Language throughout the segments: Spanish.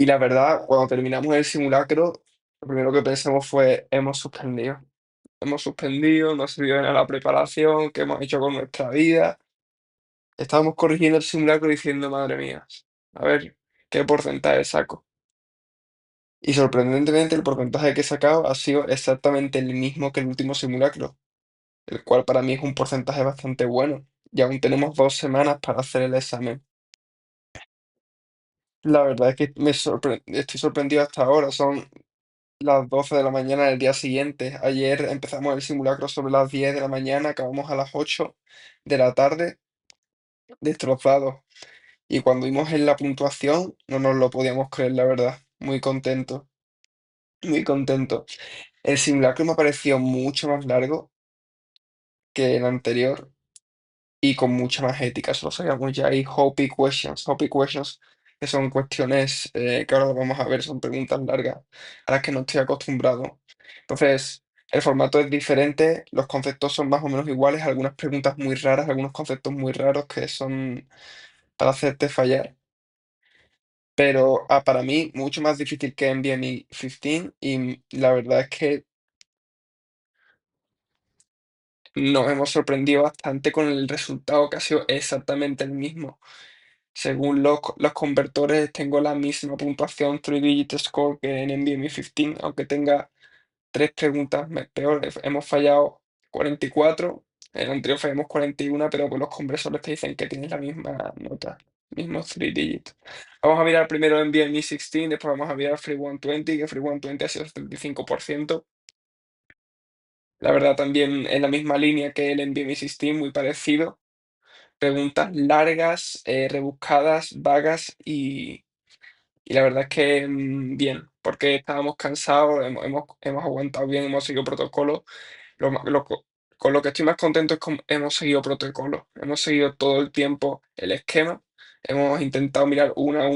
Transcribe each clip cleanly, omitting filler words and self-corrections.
Y la verdad, cuando terminamos el simulacro, lo primero que pensamos fue: "Hemos suspendido". Hemos suspendido, no ha servido de nada la preparación, ¿qué hemos hecho con nuestra vida? Estábamos corrigiendo el simulacro diciendo: "Madre mía, a ver qué porcentaje saco". Y sorprendentemente, el porcentaje que he sacado ha sido exactamente el mismo que el último simulacro, el cual para mí es un porcentaje bastante bueno. Y aún tenemos 2 semanas para hacer el examen. La verdad es que estoy sorprendido hasta ahora. Son las 12 de la mañana del día siguiente. Ayer empezamos el simulacro sobre las 10 de la mañana, acabamos a las 8 de la tarde, destrozados. Y cuando vimos en la puntuación, no nos lo podíamos creer, la verdad. Muy contento, muy contento. El simulacro me pareció mucho más largo que el anterior y con mucha más ética. Eso lo sabíamos ya. Y Hopi questions, que son cuestiones que ahora vamos a ver, son preguntas largas a las que no estoy acostumbrado. Entonces, el formato es diferente, los conceptos son más o menos iguales, algunas preguntas muy raras, algunos conceptos muy raros que son para hacerte fallar. Pero para mí, mucho más difícil que en BMI 15 y la verdad es que nos hemos sorprendido bastante con el resultado, que ha sido exactamente el mismo. Según los convertores, tengo la misma puntuación 3-digit score que en NVMe 15, aunque tenga 3 preguntas peores. Hemos fallado 44, en el anterior fallamos 41, pero con los conversores te dicen que tienes la misma nota, mismos 3 digits. Vamos a mirar primero NVMe 16, después vamos a mirar Free 120, que Free 120 ha sido 75%. La verdad, también en la misma línea que el NVMe 16, muy parecido. Preguntas largas, rebuscadas, vagas y la verdad es que, bien, porque estábamos cansados, hemos aguantado bien, hemos seguido protocolo. Lo ma lo co Con lo que estoy más contento es con hemos seguido protocolo, hemos seguido todo el tiempo el esquema, hemos intentado mirar una,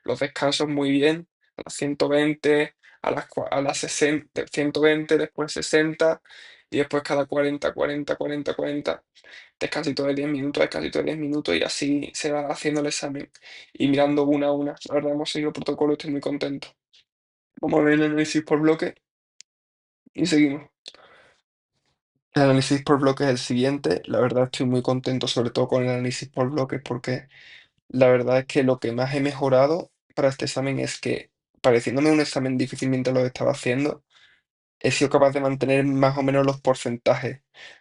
los descansos muy bien, a las 120, a las 60, 120, después 60 y después cada 40, descansito de 10 minutos, descansito de 10 minutos y así se va haciendo el examen y mirando una a una. La verdad hemos seguido protocolo, estoy muy contento. Vamos a ver el análisis por bloque y seguimos. El análisis por bloques es el siguiente. La verdad estoy muy contento, sobre todo con el análisis por bloques, porque la verdad es que lo que más he mejorado para este examen es que, pareciéndome un examen difícil mientras lo estaba haciendo, he sido capaz de mantener más o menos los porcentajes.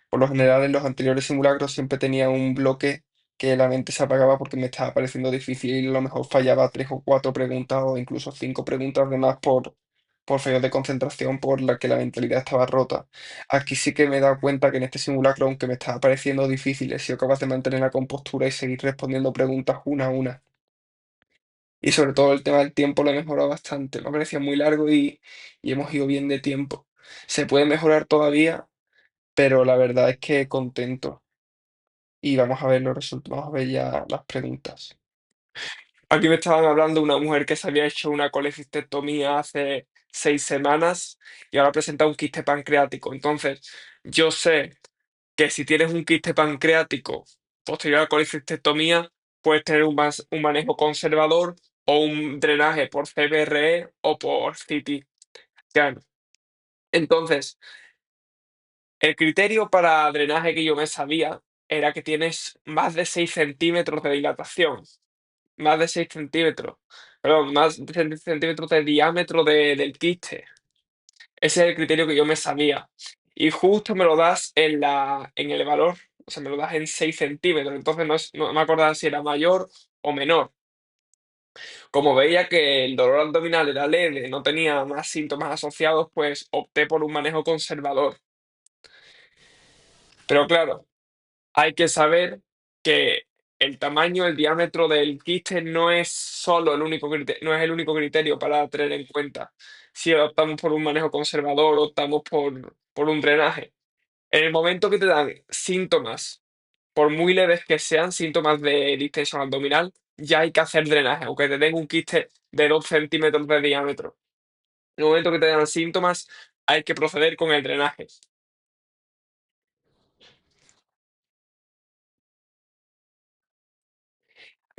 Por lo general, en los anteriores simulacros siempre tenía un bloque que la mente se apagaba porque me estaba pareciendo difícil y a lo mejor fallaba 3 o 4 preguntas o incluso 5 preguntas de más por fallos de concentración por la que la mentalidad estaba rota. Aquí sí que me he dado cuenta que en este simulacro, aunque me estaba pareciendo difícil, he sido capaz de mantener la compostura y seguir respondiendo preguntas una a una. Y sobre todo el tema del tiempo lo he mejorado bastante. Me parecía muy largo y hemos ido bien de tiempo. Se puede mejorar todavía, pero la verdad es que contento. Y vamos a ver los resultados, vamos a ver ya las preguntas. Aquí me estaban hablando de una mujer que se había hecho una colecistectomía hace 6 semanas y ahora presenta un quiste pancreático. Entonces, yo sé que si tienes un quiste pancreático posterior a la colecistectomía, puedes tener un manejo conservador o un drenaje por CBRE o por CT scan. Entonces, el criterio para drenaje que yo me sabía era que tienes más de 6 centímetros de dilatación, más de 6 centímetros, perdón, más de 6 centímetros de diámetro del quiste. Ese es el criterio que yo me sabía. Y justo me lo das en el valor, o sea, me lo das en 6 centímetros, entonces no me acordaba si era mayor o menor. Como veía que el dolor abdominal era leve, no tenía más síntomas asociados, pues opté por un manejo conservador. Pero claro, hay que saber que el tamaño, el diámetro del quiste no es solo el único no es el único criterio para tener en cuenta. Si optamos por un manejo conservador, optamos por un drenaje. En el momento que te dan síntomas, por muy leves que sean, síntomas de distensión abdominal, ya hay que hacer drenaje, aunque te den un quiste de 2 centímetros de diámetro. En el momento que te dan síntomas, hay que proceder con el drenaje.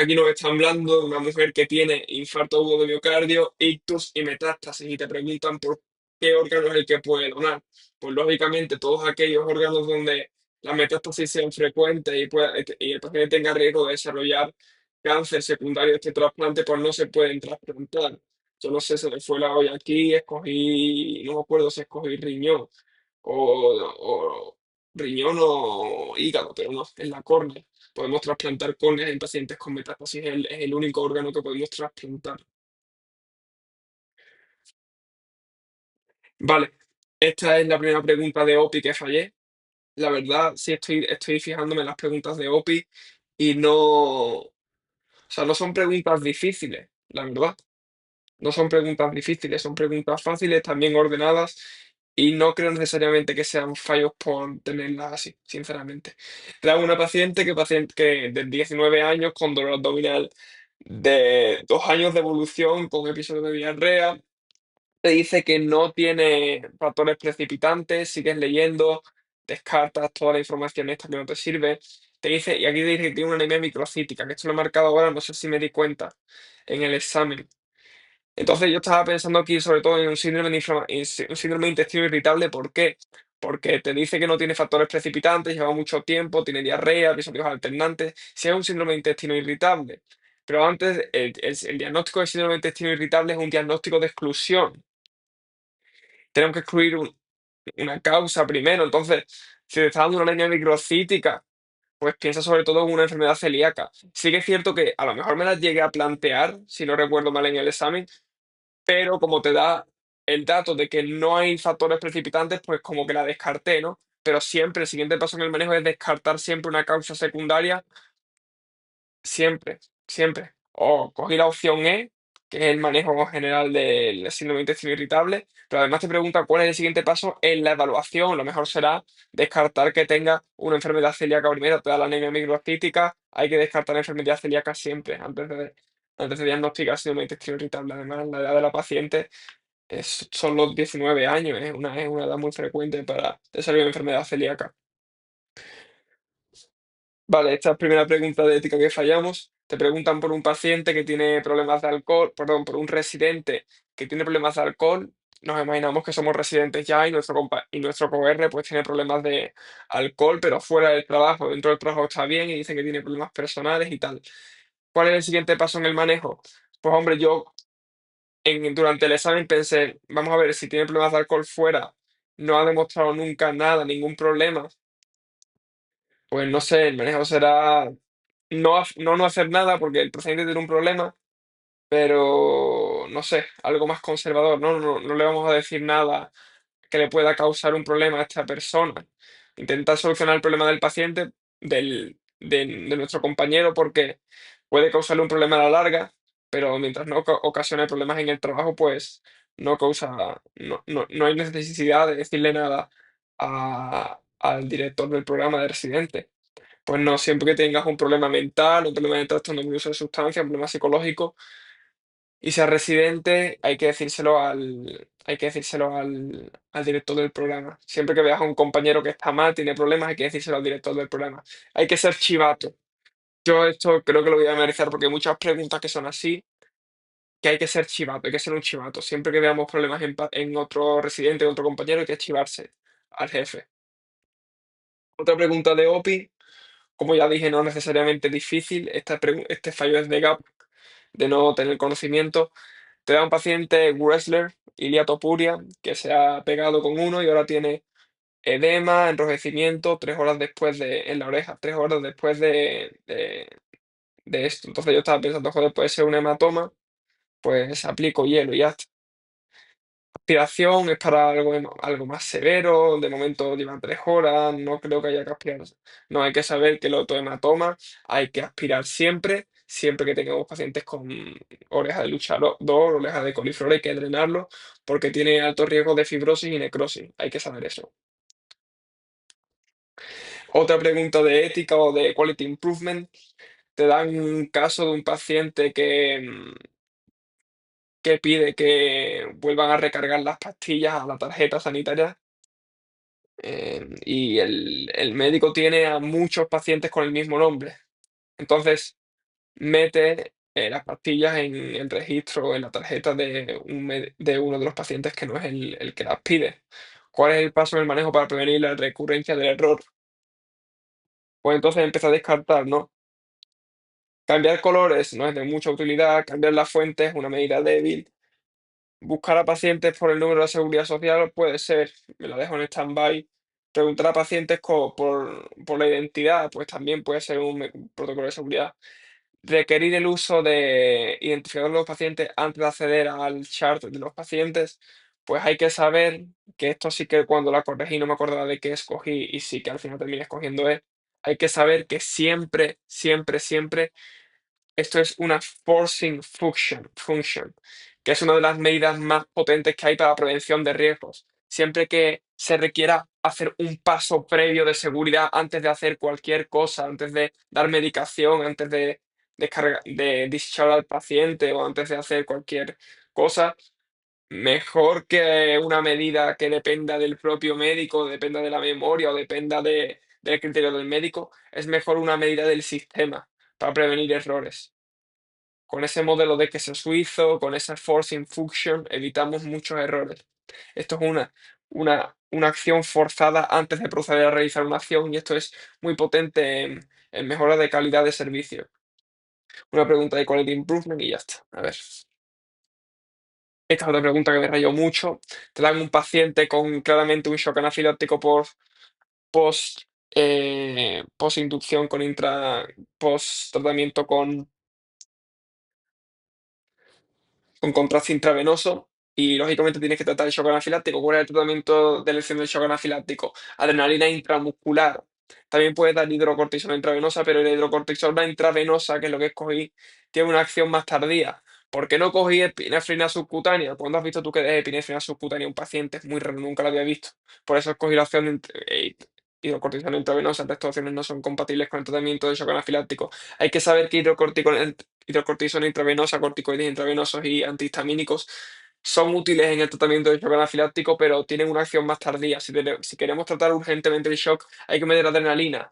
Aquí nos están hablando de una mujer que tiene infarto agudo de miocardio, ictus y metástasis y te preguntan por qué órgano es el que puede donar. Pues lógicamente todos aquellos órganos donde las metástasis sean frecuentes y el paciente tenga riesgo de desarrollar cáncer secundario de este trasplante, pues no se pueden trasplantar. Yo no sé, se me fue la olla aquí, escogí, no me acuerdo si escogí riñón o riñón o hígado, pero no, es la córnea. Podemos trasplantar córneas en pacientes con metástasis, es el único órgano que podemos trasplantar. Vale, esta es la primera pregunta de OPI que fallé. La verdad, sí estoy fijándome en las preguntas de OPI y no, o sea, no son preguntas difíciles, la verdad. No son preguntas difíciles, son preguntas fáciles, también ordenadas, y no creo necesariamente que sean fallos por tenerlas así, sinceramente. Traigo una paciente que de 19 años con dolor abdominal de 2 años de evolución con episodios de diarrea. Te dice que no tiene factores precipitantes, sigues leyendo, descartas toda la información esta que no te sirve. Te dice, y aquí te dice que tiene una anemia microcítica, que esto lo he marcado ahora, no sé si me di cuenta en el examen. Entonces yo estaba pensando aquí sobre todo en un síndrome de intestino irritable. ¿Por qué? Porque te dice que no tiene factores precipitantes, lleva mucho tiempo, tiene diarrea, episodios alternantes, si es un síndrome de intestino irritable. Pero antes, el diagnóstico de síndrome de intestino irritable es un diagnóstico de exclusión. Tenemos que excluir una causa primero. Entonces, si te está dando una anemia microcítica, pues piensa sobre todo en una enfermedad celíaca. Sí que es cierto que a lo mejor me la llegué a plantear, si no recuerdo mal en el examen, pero como te da el dato de que no hay factores precipitantes, pues como que la descarté, ¿no? Pero siempre, el siguiente paso en el manejo es descartar siempre una causa secundaria, siempre, siempre. O cogí la opción E, que es el manejo general del síndrome de intestino irritable, pero además te pregunta cuál es el siguiente paso en la evaluación. Lo mejor será descartar que tenga una enfermedad celíaca primero, te da la anemia microcítica, hay que descartar la enfermedad celíaca siempre, antes de diagnosticar síndrome de intestino irritable. Además, la edad de la paciente son los 19 años, es una edad muy frecuente para desarrollar una enfermedad celíaca. Vale, esta es la primera pregunta de ética que fallamos. Te preguntan por un paciente que tiene problemas de alcohol, perdón, por un residente que tiene problemas de alcohol. Nos imaginamos que somos residentes ya y nuestro COR pues tiene problemas de alcohol, pero fuera del trabajo, dentro del trabajo está bien y dice que tiene problemas personales y tal. ¿Cuál es el siguiente paso en el manejo? Pues hombre, yo durante el examen pensé, vamos a ver si tiene problemas de alcohol fuera, no ha demostrado nunca nada, ningún problema. Pues no sé, el manejo será no hacer nada porque el paciente tiene un problema, pero no sé, algo más conservador, ¿no? No le vamos a decir nada que le pueda causar un problema a esta persona. Intentar solucionar el problema del paciente, de nuestro compañero, porque puede causarle un problema a la larga, pero mientras no ocasione problemas en el trabajo, pues no hay necesidad de decirle nada al director del programa de residente. Pues no, siempre que tengas un problema mental, un problema de trastorno de uso de sustancias, un problema psicológico, y sea residente, hay que decírselo al director del programa. Siempre que veas a un compañero que está mal, tiene problemas, hay que decírselo al director del programa. Hay que ser chivato. Yo esto creo que lo voy a analizar porque hay muchas preguntas que son así, que hay que ser chivato, hay que ser un chivato. Siempre que veamos problemas en otro residente, en otro compañero, hay que chivarse al jefe. Otra pregunta de OPI. Como ya dije, no es necesariamente difícil. Este fallo es de gap, de no tener conocimiento. Te da un paciente Wrestler, iliatopuria, que se ha pegado con uno y ahora tiene edema, enrojecimiento 3 horas después en la oreja, 3 horas después de esto. Entonces yo estaba pensando, joder, puede ser un hematoma, pues aplico hielo y ya está. Aspiración es para algo más severo, de momento lleva 3 horas, no creo que haya que aspirar. No hay que saber que el autohematoma hay que aspirar siempre, siempre que tengamos pacientes con oreja de luchador, oreja de coliflor, hay que drenarlo porque tiene alto riesgo de fibrosis y necrosis, hay que saber eso. Otra pregunta de ética o de quality improvement, te dan un caso de un paciente que pide que vuelvan a recargar las pastillas a la tarjeta sanitaria. Y el médico tiene a muchos pacientes con el mismo nombre. Entonces, mete las pastillas en el registro, en la tarjeta de uno de los pacientes que no es el que las pide. ¿Cuál es el paso en el manejo para prevenir la recurrencia del error? Pues entonces empieza a descartar, ¿no? Cambiar colores no es de mucha utilidad, cambiar la fuente es una medida débil. Buscar a pacientes por el número de la seguridad social puede ser, me la dejo en stand-by. Preguntar a pacientes por la identidad, pues también puede ser un protocolo de seguridad. Requerir el uso de identificador de los pacientes antes de acceder al chart de los pacientes, pues hay que saber que esto sí que cuando la corregí no me acordaba de qué escogí y sí que al final terminé escogiendo E. Hay que saber que siempre, siempre, siempre esto es una forcing function, que es una de las medidas más potentes que hay para la prevención de riesgos. Siempre que se requiera hacer un paso previo de seguridad antes de hacer cualquier cosa, antes de dar medicación, antes de de discharge al paciente o antes de hacer cualquier cosa, mejor que una medida que dependa del propio médico, dependa de la memoria o dependa del criterio del médico, es mejor una medida del sistema para prevenir errores. Con ese modelo de queso suizo, con esa forcing function, evitamos muchos errores. Esto es una acción forzada antes de proceder a realizar una acción y esto es muy potente en mejora de calidad de servicio. Una pregunta de quality improvement y ya está. A ver. Esta es otra pregunta que me rayó mucho. Te dan un paciente con claramente un shock anafiláctico post, post inducción post tratamiento con contraste intravenoso y lógicamente tienes que tratar el shock anafiláctico. ¿Cuál es el tratamiento de elección del shock anafiláctico? Adrenalina intramuscular. También puedes dar hidrocortisona intravenosa, pero la hidrocortisona intravenosa, que es lo que escogí, tiene una acción más tardía. ¿Por qué no cogí epinefrina subcutánea? ¿Cuándo has visto tú que des epinefrina subcutánea a un paciente? Es muy raro, nunca lo había visto. Por eso escogí la opción de hidrocortisona intravenosa. El resto de opciones no son compatibles con el tratamiento del shock anafiláctico. Hay que saber que hidrocortisona intravenosa, corticoides intravenosos y antihistamínicos son útiles en el tratamiento del shock anafiláctico, pero tienen una acción más tardía. Si queremos tratar urgentemente el shock, hay que meter adrenalina.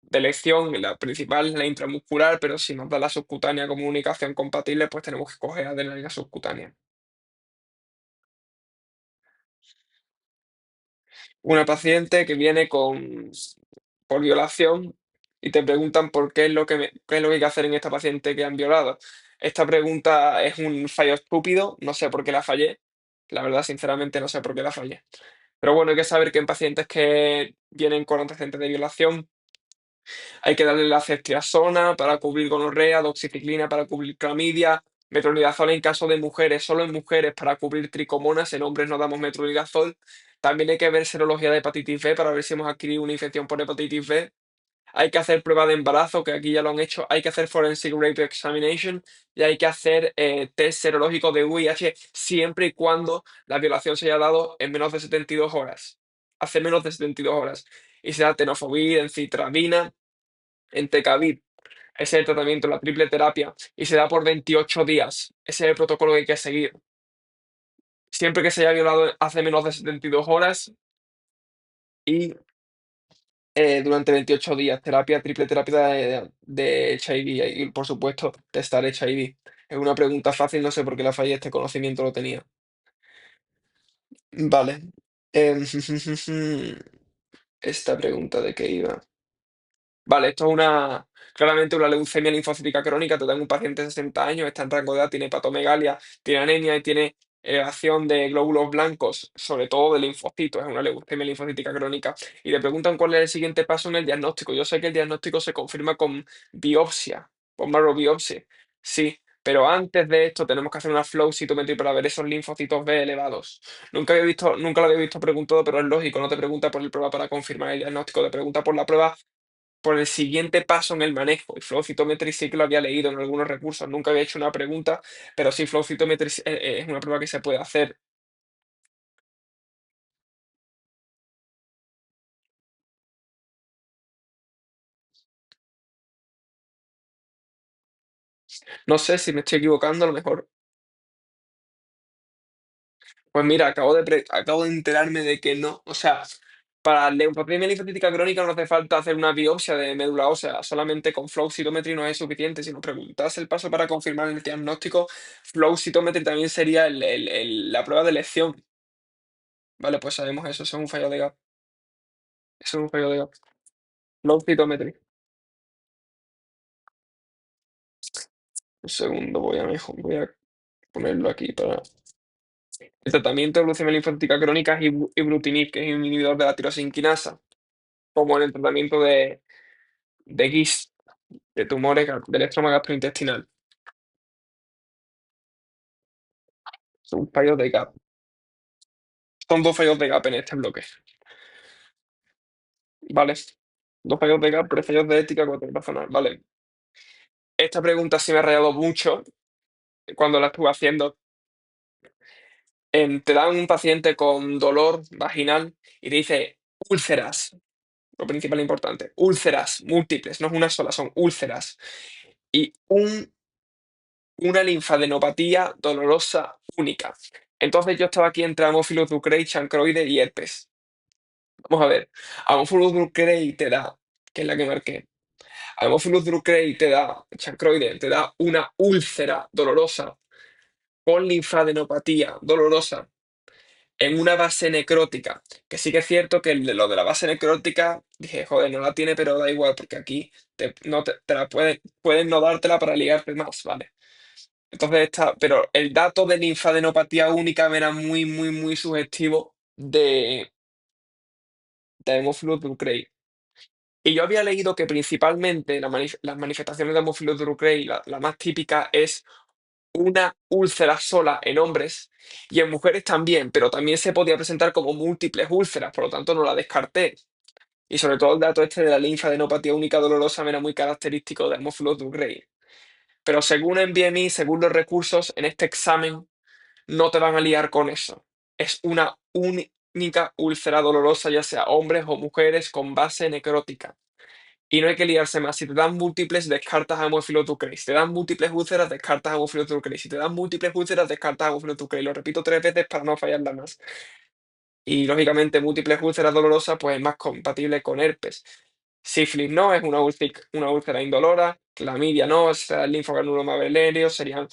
De elección, la principal es la intramuscular, pero si nos da la subcutánea como única acción compatible, pues tenemos que coger adrenalina subcutánea. Una paciente que viene por violación y te preguntan por qué es lo qué es lo que hay que hacer en esta paciente que han violado. Esta pregunta es un fallo estúpido, no sé por qué la fallé. La verdad, sinceramente, no sé por qué la fallé. Pero bueno, hay que saber que en pacientes que vienen con antecedentes de violación hay que darle la ceftriaxona para cubrir gonorrea, doxiciclina para cubrir clamidia, metronidazol en caso de mujeres, solo en mujeres para cubrir tricomonas, en hombres no damos metronidazol. También hay que ver serología de hepatitis B para ver si hemos adquirido una infección por hepatitis B. Hay que hacer prueba de embarazo, que aquí ya lo han hecho. Hay que hacer forensic rape examination y hay que hacer test serológico de VIH siempre y cuando la violación se haya dado en menos de 72 horas. Hace menos de 72 horas. Y se da tenofovir, encitramina, entecavir. Ese es el tratamiento, la triple terapia. Y se da por 28 días. Ese es el protocolo que hay que seguir. Siempre que se haya violado hace menos de 72 horas y durante 28 días, triple terapia de HIV y, por supuesto, testar HIV. Es una pregunta fácil, no sé por qué la fallé, este conocimiento lo tenía. Vale. Em, esta pregunta de qué iba. Vale, esto es claramente una leucemia linfocítica crónica. Te dan un paciente de 60 años, está en rango de edad, tiene hepatomegalia, tiene anemia y tiene elevación de glóbulos blancos, sobre todo de linfocitos. Es una leucemia linfocítica crónica. Y le preguntan cuál es el siguiente paso en el diagnóstico. Yo sé que el diagnóstico se confirma con biopsia, con marrobiopsia. Sí, pero antes de esto tenemos que hacer una flow cytometry para ver esos linfocitos B elevados. Nunca lo había visto preguntado, pero es lógico, no te pregunta por el prueba para confirmar el diagnóstico, te pregunta por la prueba por el siguiente paso en el manejo. Y Flow Cytometry sí que lo había leído en algunos recursos, nunca había hecho una pregunta, pero sí Flow Cytometry es una prueba que se puede hacer. No sé si me estoy equivocando, a lo mejor. Pues mira, acabo de enterarme de que no. O sea, Para la leucopenia linfocítica crónica no hace falta hacer una biopsia de médula ósea, solamente con flow cytometry no es suficiente. Si nos preguntas el paso para confirmar el diagnóstico, flow cytometry también sería la prueba de elección. Vale, pues sabemos eso es un fallo de gap. Eso es un fallo de gap. Flow cytometry. Un segundo, voy a ponerlo aquí para. El tratamiento de leucemia linfocítica crónica es ibrutinib, que es un inhibidor de la tirosinquinasa, como en el tratamiento de GIST, de tumores del estroma gastrointestinal. Son fallos de gap. Son dos fallos de gap en este bloque. Vale. Dos fallos de gap, tres fallos de ética, cuatro razonar. Vale. Esta pregunta sí me ha rayado mucho cuando la estuve haciendo. Te dan un paciente con dolor vaginal y te dice úlceras. Lo principal e importante. Úlceras múltiples, no es una sola, son úlceras. Y una linfadenopatía dolorosa única. Entonces yo estaba aquí entre Haemophilus ducreyi, chancroide y herpes. Vamos a ver. Haemophilus ducreyi te da, que es la que marqué. Haemophilus ducreyi te da, chancroide, te da una úlcera dolorosa con linfadenopatía dolorosa en una base necrótica. Que sí que es cierto que lo de la base necrótica, dije, joder, no la tiene, pero da igual, porque aquí no te la pueden no dártela para ligarte más, ¿vale? Entonces pero el dato de linfadenopatía única me era muy, muy, muy sugestivo de Haemophilus ducreyi. Y yo había leído que principalmente las manifestaciones de Haemophilus ducreyi, la más típica es una úlcera sola en hombres y en mujeres también, pero también se podía presentar como múltiples úlceras, por lo tanto no la descarté. Y sobre todo el dato este de la linfadenopatía única dolorosa me era muy característico de Haemophilus ducreyi. Pero según NVMe, según los recursos, en este examen no te van a liar con eso. Es una única úlcera dolorosa, ya sea hombres o mujeres, con base necrótica. Y no hay que liarse más. Si te dan múltiples, descartas a Haemophilus ducreyi. Si te dan múltiples úlceras, descartas a Haemophilus ducreyi. Si te dan múltiples úlceras, descartas a Haemophilus ducreyi. Lo repito tres veces para no fallarla más. Y lógicamente, múltiples úlceras dolorosas, pues es más compatible con herpes. Sífilis no, es una úlcera indolora. Clamidia no, es el linfogranuloma venéreo, serían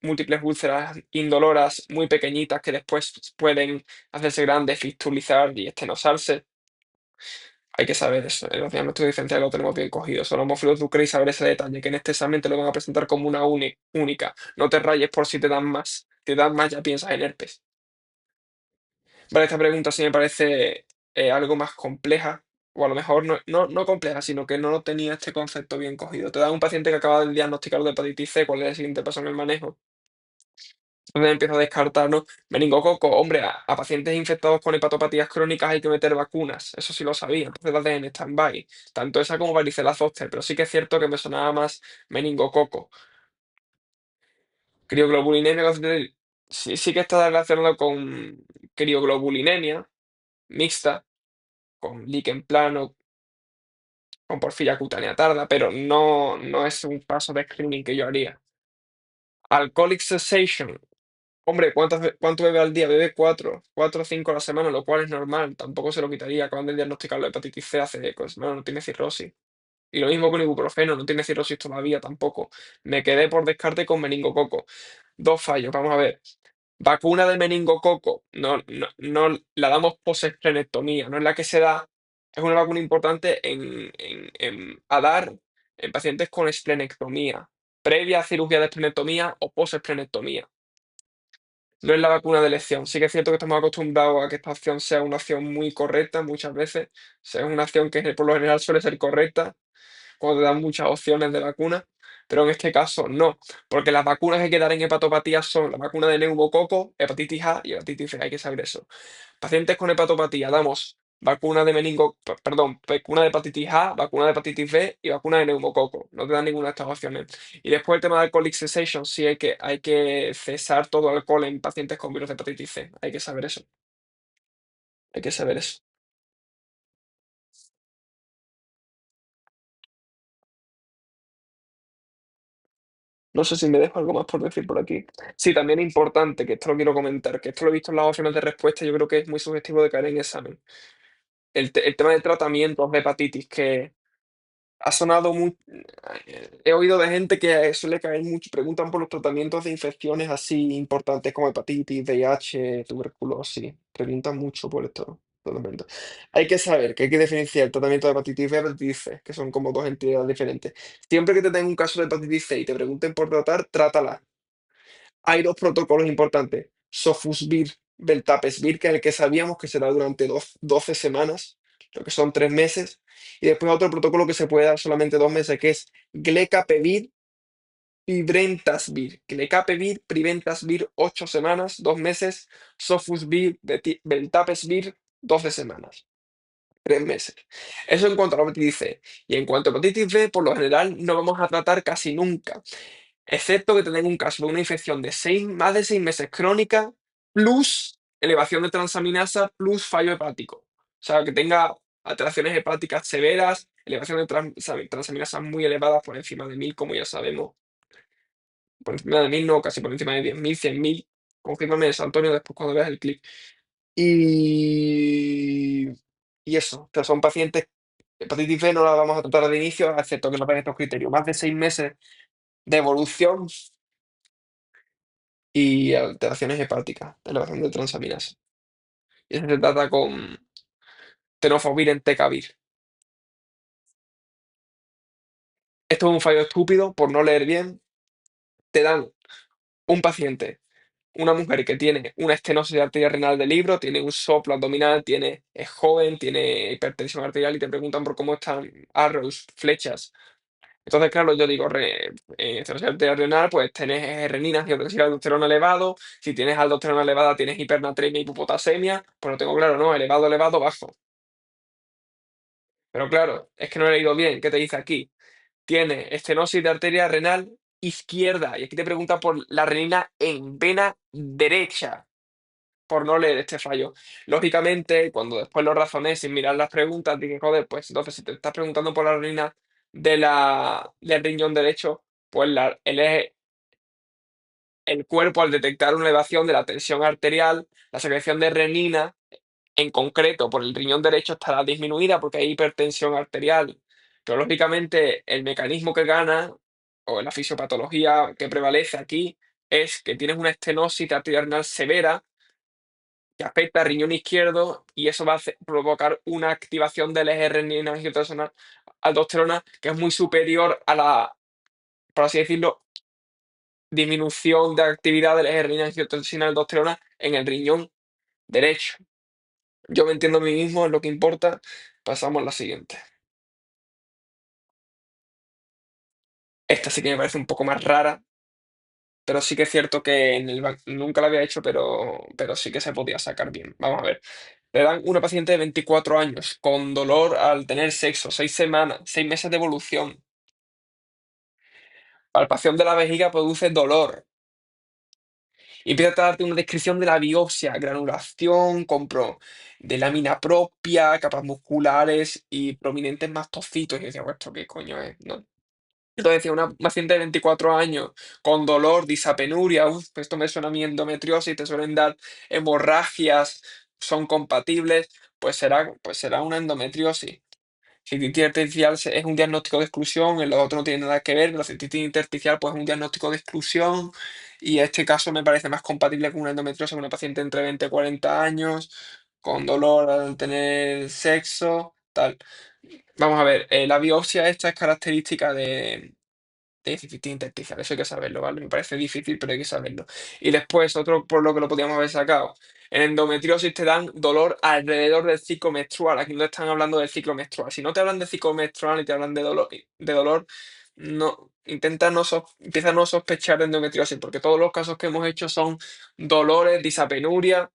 múltiples úlceras indoloras muy pequeñitas que después pueden hacerse grandes, fistulizar y estenosarse. Hay que saber eso. En los diagnósticos diferenciales lo tenemos bien cogido. Solo Haemophilus ducreyi saber ese detalle, que en este examen te lo van a presentar como una única. No te rayes por si te dan más. Si te dan más, ya piensas en herpes. Vale, esta pregunta sí me parece algo más compleja, o a lo mejor no compleja, sino que no tenía este concepto bien cogido. Te da un paciente que acaba de diagnosticar de hepatitis C, ¿cuál es el siguiente paso en el manejo? Entonces empieza a descartar, ¿no? Meningococo, hombre, a pacientes infectados con hepatopatías crónicas hay que meter vacunas, eso sí lo sabía, entonces las dejen en stand-by, tanto esa como varicela zoster, pero sí que es cierto que me sonaba más meningococo. Crioglobulinemia, sí que está relacionado con crioglobulinemia mixta, con líquen plano, con porfiria cutánea tarda, pero no es un paso de screening que yo haría. Alcoholic cessation, hombre, ¿cuánto bebe al día? Bebe cuatro o cinco a la semana, lo cual es normal. Tampoco se lo quitaría. Acaban de diagnosticarlo de hepatitis C hace, pues, bueno, no tiene cirrosis. Y lo mismo con ibuprofeno, no tiene cirrosis todavía tampoco. Me quedé por descarte con meningococo. Dos fallos, vamos a ver. Vacuna de meningococo, no la damos post-esplenectomía, no es la que se da. Es una vacuna importante a dar en pacientes con esplenectomía, previa a cirugía de esplenectomía o post-esplenectomía. No es la vacuna de elección. Sí que es cierto que estamos acostumbrados a que esta opción sea una opción muy correcta muchas veces. Sea una opción que por lo general suele ser correcta cuando te dan muchas opciones de vacuna, pero en este caso no, porque las vacunas que hay que dar en hepatopatía son la vacuna de neumococo, hepatitis A y hepatitis C, hay que saber eso. Pacientes con hepatopatía damos vacuna de perdón, vacuna de hepatitis A, vacuna de hepatitis B y vacuna de neumococo. No te dan ninguna de estas opciones. Y después el tema de alcoholic cessation, sí hay que cesar todo alcohol en pacientes con virus de hepatitis C. Hay que saber eso. Hay que saber eso. No sé si me dejo algo más por decir por aquí. Sí, también es importante, que esto lo quiero comentar, que esto lo he visto en las opciones de respuesta, yo creo que es muy sugestivo de caer en examen. el tema de tratamientos de hepatitis que ha sonado muy. He oído de gente que suele caer mucho, preguntan por los tratamientos de infecciones así importantes como hepatitis, VIH, tuberculosis. Preguntan mucho por estos tratamientos. Hay que saber que hay que diferenciar el tratamiento de hepatitis B y hepatitis C, que son como dos entidades diferentes. Siempre que te den un caso de hepatitis C y te pregunten por tratar, trátala. Hay dos protocolos importantes: Sofosbuvir, Veltapesvir, que es el que sabíamos que será durante 12 semanas, lo que son 3 meses, y después otro protocolo que se puede dar solamente 2 meses, que es Glecapevir, Piventasvir. Glecapevir, Piventasvir, 8 semanas, 2 meses. Sofosbuvir, Veltapesvir, 12 semanas, 3 meses. Eso en cuanto a la hepatitis C. Y en cuanto a hepatitis B, por lo general no vamos a tratar casi nunca, excepto que tengan un caso de una infección de más de 6 meses crónica, plus elevación de transaminasa, plus fallo hepático. O sea, que tenga alteraciones hepáticas severas, elevación de transaminasas muy elevadas por encima de 1000, como ya sabemos. Por encima de 1000, no, casi por encima de 10.000, 100.000. Confírmame eso, Antonio, después cuando veas el clip. Y, y eso, que son pacientes, hepatitis B no la vamos a tratar de inicio, excepto que no tengan estos criterios. Más de 6 meses de evolución y alteraciones hepáticas, elevación de transaminasa. Y eso se trata con tenofovir en entecavir. Esto es un fallo estúpido por no leer bien. Te dan un paciente, una mujer que tiene una estenosis de arteria renal de libro, tiene un soplo abdominal, es joven, tiene hipertensión arterial y te preguntan por cómo están arrows, flechas. Entonces, claro, yo digo, estenosis arterial renal, pues tenés renina, angiotensina, aldosterona elevado. Si tienes aldosterona elevada, tienes hipernatremia y hipopotasemia. Pues lo tengo claro, ¿no? Elevado, elevado, bajo. Pero claro, es que no he leído bien. ¿Qué te dice aquí? Tiene estenosis de arteria renal izquierda. Y aquí te pregunta por la renina en vena derecha, por no leer este fallo. Lógicamente, cuando después lo razoné sin mirar las preguntas, dije, joder, pues entonces si te estás preguntando por la renina del riñón derecho, pues el cuerpo, al detectar una elevación de la tensión arterial, la secreción de renina, en concreto por el riñón derecho, estará disminuida porque hay hipertensión arterial. Pero lógicamente el mecanismo que gana, o la fisiopatología que prevalece aquí, es que tienes una estenosis de arteria renal severa que afecta al riñón izquierdo y eso va a provocar una activación del eje renina-angiotensina aldosterona que es muy superior a la, por así decirlo, disminución de actividad del eje renina-angiotensina aldosterona en el riñón derecho. Yo me entiendo a mí mismo, es lo que importa. Pasamos a la siguiente. Esta sí que me parece un poco más rara, pero sí que es cierto que nunca la había hecho, pero sí que se podía sacar bien. Vamos a ver. Le dan una paciente de 24 años con dolor al tener sexo, 6 semanas, 6 meses de evolución. Palpación de la vejiga produce dolor. Y empieza a darte una descripción de la biopsia, granulación, de lámina propia, capas musculares y prominentes mastocitos. Y yo decía, "Pues, ¿esto qué coño es?", ¿no? Entonces decía, una paciente de 24 años con dolor, disapenuria, pues esto me suena a mi endometriosis, te suelen dar hemorragias, son compatibles, pues será una endometriosis. Cistitis intersticial es un diagnóstico de exclusión, el otro no tiene nada que ver, pero la cistitis intersticial pues es un diagnóstico de exclusión y este caso me parece más compatible con una endometriosis, con una paciente entre 20 y 40 años, con dolor al tener sexo, tal. Vamos a ver, la biopsia esta es característica de cistitis intersticial, eso hay que saberlo, ¿vale? Me parece difícil, pero hay que saberlo. Y después, otro por lo que lo podíamos haber sacado, en endometriosis te dan dolor alrededor del ciclo menstrual. Aquí no te están hablando del ciclo menstrual. Si no te hablan de ciclo menstrual y te hablan de dolor, no, empieza a no sospechar de endometriosis, porque todos los casos que hemos hecho son dolores, disapenuria,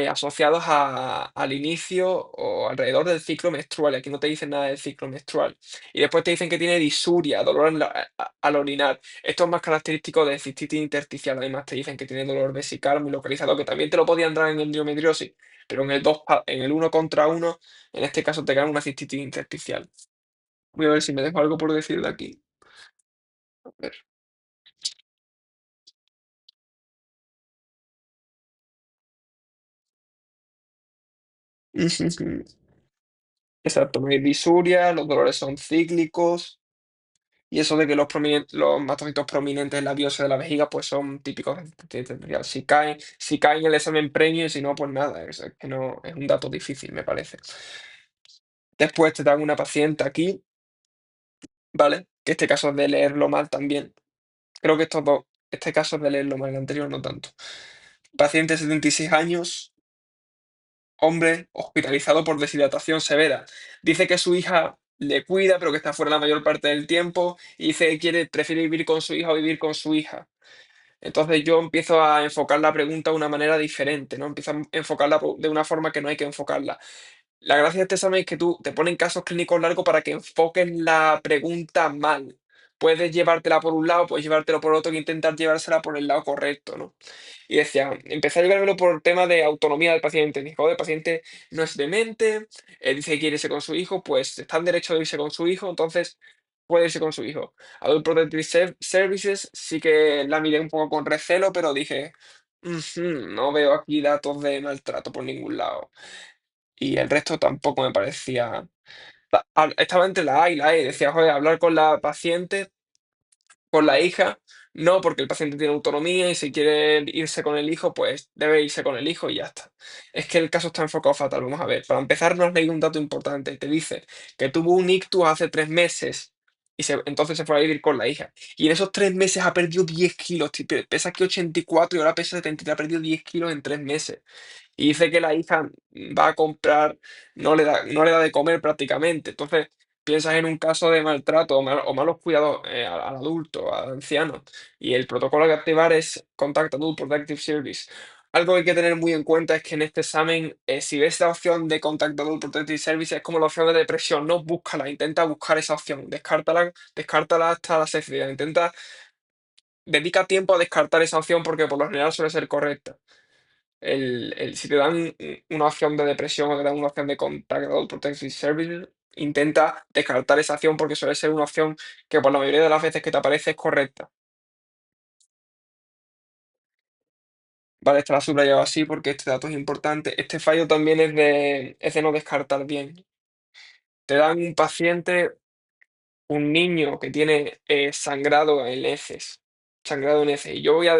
asociados al inicio o alrededor del ciclo menstrual. Y aquí no te dicen nada del ciclo menstrual. Y después te dicen que tiene disuria, dolor al orinar. Esto es más característico de cistitis intersticial. Además te dicen que tiene dolor vesical muy localizado, que también te lo podían dar en endometriosis, pero en el uno contra uno, en este caso te gana una cistitis intersticial. Voy a ver si me dejo algo por decir de aquí. A ver. Exacto, no hay disuria, los dolores son cíclicos. Y eso de que los mastocitos prominentes en la biopsia de la vejiga, pues son típicos de tendencial. Si caen en el examen premio y si no, pues nada, es que no, es un dato difícil, me parece. Después te dan una paciente aquí, ¿vale? Que este caso es de leerlo mal también. Creo que estos dos, este caso es de leerlo mal, el anterior no tanto. Paciente de 76 años, hombre, hospitalizado por deshidratación severa. Dice que su hija le cuida, pero que está fuera la mayor parte del tiempo, y dice que prefiere vivir con su hija o vivir con su hija. Entonces yo empiezo a enfocar la pregunta de una manera diferente, ¿no? Empiezo a enfocarla de una forma que no hay que enfocarla. La gracia de este examen es que tú te ponen casos clínicos largos para que enfoques la pregunta mal. Puedes llevártela por un lado, puedes llevártelo por otro e intentar llevársela por el lado correcto, ¿no? Y decía, empecé a llevármelo por el tema de autonomía del paciente. Dijo, "Oh, el paciente no es demente, dice que quiere irse con su hijo, pues está en derecho de irse con su hijo, entonces puede irse con su hijo. Adult Protective Services sí que la miré un poco con recelo, pero dije, "Ujú, no veo aquí datos de maltrato por ningún lado. Y el resto tampoco me parecía. Estaba entre la A y la E. Decía, joder, hablar con la paciente, con la hija, no, porque el paciente tiene autonomía y si quiere irse con el hijo, pues debe irse con el hijo y ya está. Es que el caso está enfocado fatal. Vamos a ver. Para empezar, nos leí un dato importante. Te dice que tuvo un ictus hace 3 meses y entonces se fue a vivir con la hija. Y en esos 3 meses ha perdido 10 kilos. Pesa aquí 84 y ahora pesa 73. Ha perdido 10 kilos en 3 meses. Y dice que la hija va a comprar, no le da de comer prácticamente. Entonces, piensas en un caso de maltrato o malos cuidados al adulto, al anciano. Y el protocolo que activar es Contact Adult Protective Service. Algo que hay que tener muy en cuenta es que en este examen, si ves la opción de Contact Adult Protective Service, es como la opción de depresión. No búscala, intenta buscar esa opción. Descártala hasta la saciedad. Dedica tiempo a descartar esa opción porque por lo general suele ser correcta. Si te dan una opción de depresión o te dan una opción de Contact Adult Protective Services, intenta descartar esa opción porque suele ser una opción que por la mayoría de las veces que te aparece es correcta. Vale, esta la he subrayado así porque este dato es importante. Este fallo también es de no descartar bien. Te dan un paciente, un niño que tiene sangrado en heces. Sangrado en heces. Y yo voy a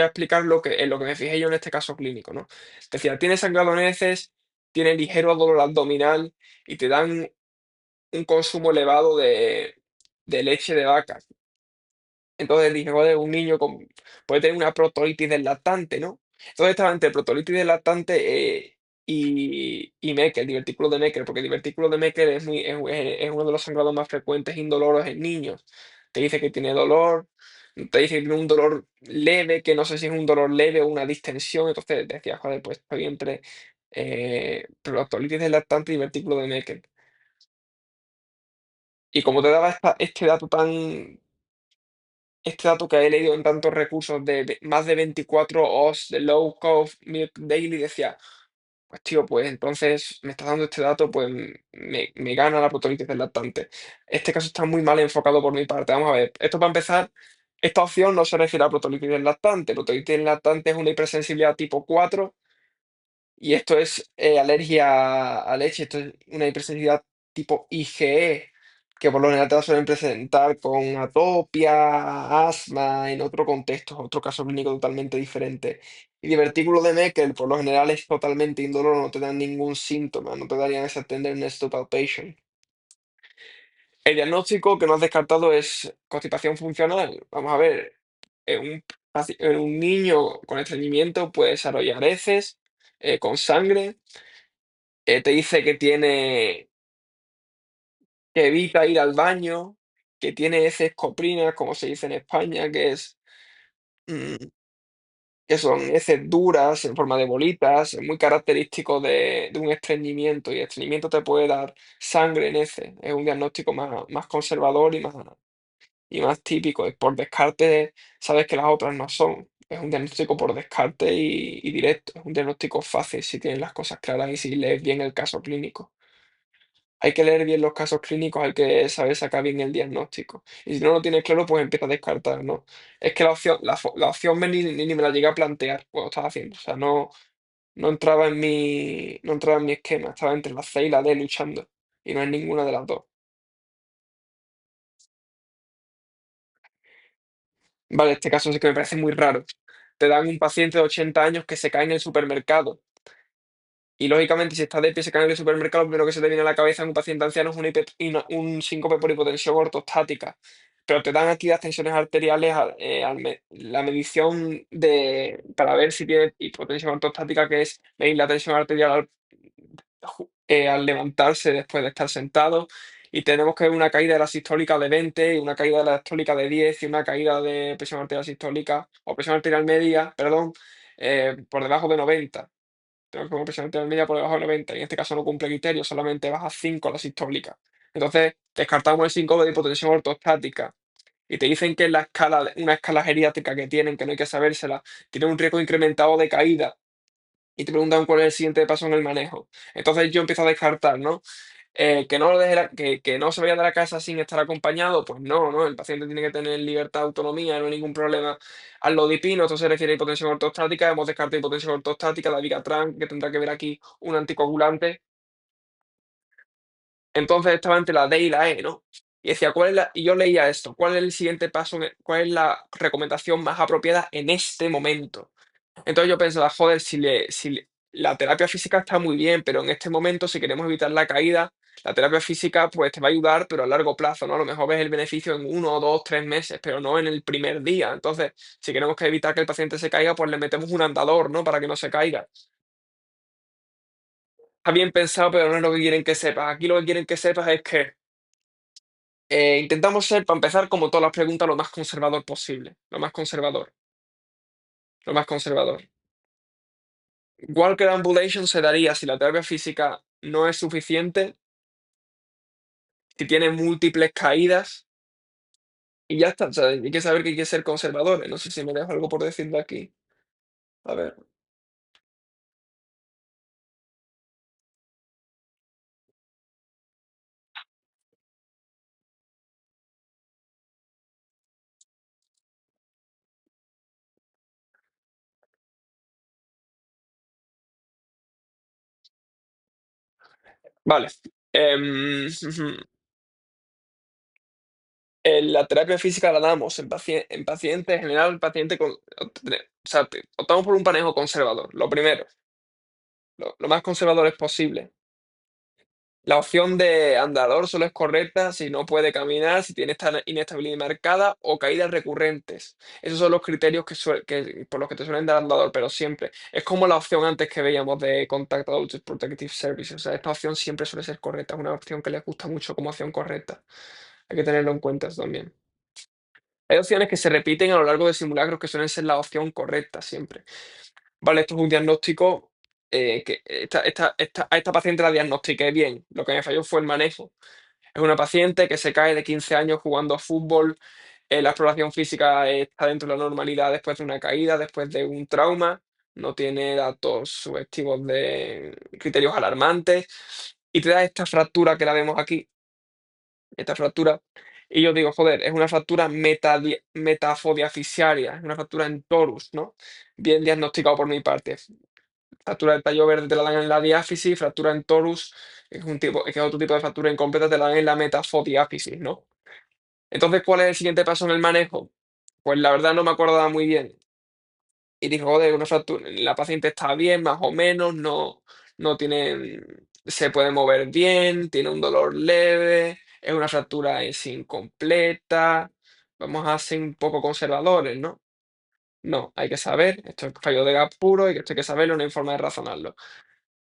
explicar en lo que me fijé yo en este caso clínico, ¿no? Decía, tiene sangrado en heces, tiene ligero dolor abdominal y te dan un consumo elevado de leche de vaca. Entonces dije, joder, un niño puede tener una proctolitis del lactante, ¿no? Entonces estaba entre proctolitis del lactante y Meckel, divertículo de Meckel, porque el divertículo de Meckel es uno de los sangrados más frecuentes e indoloros en niños. Te dice que tiene dolor, te dice que tiene un dolor leve, que no sé si es un dolor leve o una distensión. Entonces decía, joder, pues estoy entre proctolitis del lactante y divertículo de Meckel. Y como te daba este dato que he leído en tantos recursos de más de 24 Oz de Low Cost Milk Daily, decía, pues tío, pues entonces me estás dando este dato, pues me gana la proctolitis del lactante. Este caso está muy mal enfocado por mi parte. Vamos a ver, esto para empezar, esta opción no se refiere a proctolitis del lactante. Proctolitis del lactante es una hipersensibilidad tipo 4. Y esto es alergia a leche, esto es una hipersensibilidad tipo IgE, que por lo general te la suelen presentar con atopia, asma, en otro contexto, otro caso clínico totalmente diferente. Y divertículo de Meckel, por lo general es totalmente indoloro, no te dan ningún síntoma, no te darían ese tenderness to palpation. El diagnóstico que no has descartado es constipación funcional. Vamos a ver, en un niño con estreñimiento puede desarrollar heces con sangre. Te dice que evita ir al baño, que tiene heces coprinas, como se dice en España, mm, que son heces duras en forma de bolitas, es muy característico de un estreñimiento, y el estreñimiento te puede dar sangre en heces. Es un diagnóstico más conservador y más típico. Y por descarte, sabes que las otras no son. Es un diagnóstico por descarte y directo. Es un diagnóstico fácil si tienes las cosas claras y si lees bien el caso clínico. Hay que leer bien los casos clínicos, hay que saber sacar bien el diagnóstico. Y si no lo tienes claro, pues empieza a descartar, ¿no? Es que la opción ni me la llegué a plantear cuando estaba haciendo. O sea, no entraba en mi esquema, estaba entre la C y la D luchando. y no es ninguna de las dos. Vale, este caso sí que me parece muy raro. Te dan un paciente de 80 años que se cae en el supermercado. Y lógicamente, si estás de pie, se cae en el supermercado, lo primero que se te viene a la cabeza en un paciente anciano es un síncope por hipotensión ortostática. Pero te dan aquí las tensiones arteriales, la medición para ver si tienes hipotensión ortostática, que es medir la tensión arterial al levantarse después de estar sentado. Y tenemos que ver una caída de la sistólica de 20, y una caída de la diastólica de 10 y una caída de presión arterial sistólica, o presión arterial media, perdón, por debajo de 90. Tengo como presión arterial media por debajo de 90 y en este caso no cumple criterio, solamente baja 5 la sistólica. Entonces, descartamos el 5 de hipotensión ortostática y te dicen que la escala, una escala geriátrica que tienen, que no hay que sabérsela, tiene un riesgo incrementado de caída y te preguntan cuál es el siguiente paso en el manejo. Entonces yo empiezo a descartar, ¿no? Que no lo deje que no se vaya de la casa sin estar acompañado, pues no, no, el paciente tiene que tener libertad, autonomía, no hay ningún problema. Al lodipino, esto se refiere a hipotensión ortostática, hemos descartado hipotensión ortostática, la Vigatran, que tendrá que ver aquí un anticoagulante. Entonces estaba entre la D y la E, ¿no? Y decía, y yo leía esto, ¿cuál es el siguiente paso, cuál es la recomendación más apropiada en este momento? Entonces yo pensaba, joder, la terapia física está muy bien, pero en este momento, si queremos evitar la caída, la terapia física pues te va a ayudar, pero a largo plazo, ¿no? A lo mejor ves el beneficio en 1, 2, 3 meses, pero no en el primer día. Entonces, si queremos que evitar que el paciente se caiga, pues le metemos un andador, ¿no? Para que no se caiga. Está bien pensado, pero no es lo que quieren que sepas. Aquí lo que quieren que sepas es que intentamos ser, para empezar, como todas las preguntas, lo más conservador posible. Lo más conservador. Lo más conservador. Walker Ambulation se daría si la terapia física no es suficiente, si tiene múltiples caídas y ya está. O sea, hay que saber que hay que ser conservadores. No sé si me dejo algo por decir de aquí. A ver. Vale. Ujú. La terapia física la damos en pacientes, en general, el paciente con, o sea, optamos por un manejo conservador. Lo primero, lo más conservadores posible. La opción de andador solo es correcta si no puede caminar, si tiene esta inestabilidad marcada o caídas recurrentes. Esos son los criterios por los que te suelen dar andador, pero siempre. Es como la opción antes que veíamos de Contact Adult Protective Services. O sea, esta opción siempre suele ser correcta. Es una opción que les gusta mucho como opción correcta. Hay que tenerlo en cuenta eso también. Hay opciones que se repiten a lo largo de simulacros que suelen ser la opción correcta siempre. Vale, esto es un diagnóstico que a esta paciente la diagnostiqué bien. Lo que me falló fue el manejo. Es una paciente que se cae de 15 años jugando a fútbol. La exploración física está dentro de la normalidad después de una caída, después de un trauma. No tiene datos subjetivos de criterios alarmantes. Y te da esta fractura que la vemos aquí, esta fractura. Y yo digo, joder, es una fractura metafodiafisiaria, es una fractura en torus, ¿no? Bien diagnosticado por mi parte. Fractura del tallo verde te la dan en la diáfisis, fractura en torus, es otro tipo de fractura incompleta, te la dan en la metafodiáfisis, ¿no? Entonces, ¿cuál es el siguiente paso en el manejo? Pues la verdad no me acordaba muy bien. Y dije, joder, una fractura, la paciente está bien, más o menos, no tiene, se puede mover bien, tiene un dolor leve, es una fractura es incompleta. Vamos a ser un poco conservadores, ¿no? No, hay que saber, esto es fallo de gap puro y que esto hay que saberlo, no hay forma de razonarlo.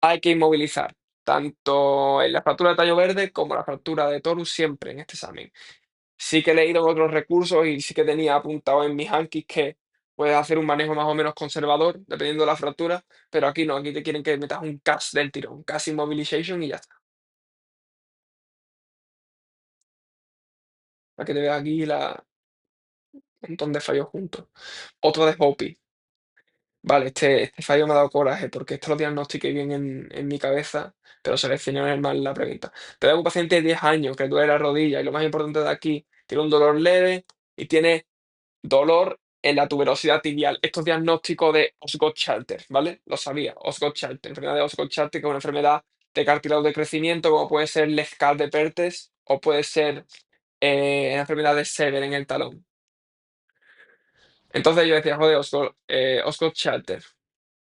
Hay que inmovilizar, tanto en la fractura de tallo verde como la fractura de torus, siempre en este examen. Sí que he leído en otros recursos y sí que tenía apuntado en mis Anki que puedes hacer un manejo más o menos conservador, dependiendo de la fractura, pero aquí no, aquí te quieren que metas un CAS del tirón, un CAS Immobilization y ya está. Para que te veas aquí un montón de fallos juntos. Otro de Hopi. Vale, este fallo me ha dado coraje porque esto lo diagnostiqué bien en mi cabeza, pero seleccioné mal la pregunta. Te da un paciente de 10 años que le duele la rodilla y lo más importante de aquí, tiene un dolor leve y tiene dolor en la tuberosidad tibial. Esto es diagnóstico de Osgood-Schalter, ¿vale? Lo sabía, Osgood-Schalter, enfermedad de Osgood-Schalter, que es una enfermedad de cartílago de crecimiento, como puede ser Lescat-de-Perthes o puede ser la enfermedad de Sever en el talón. Entonces yo decía, joder, Osgood-Schlatter,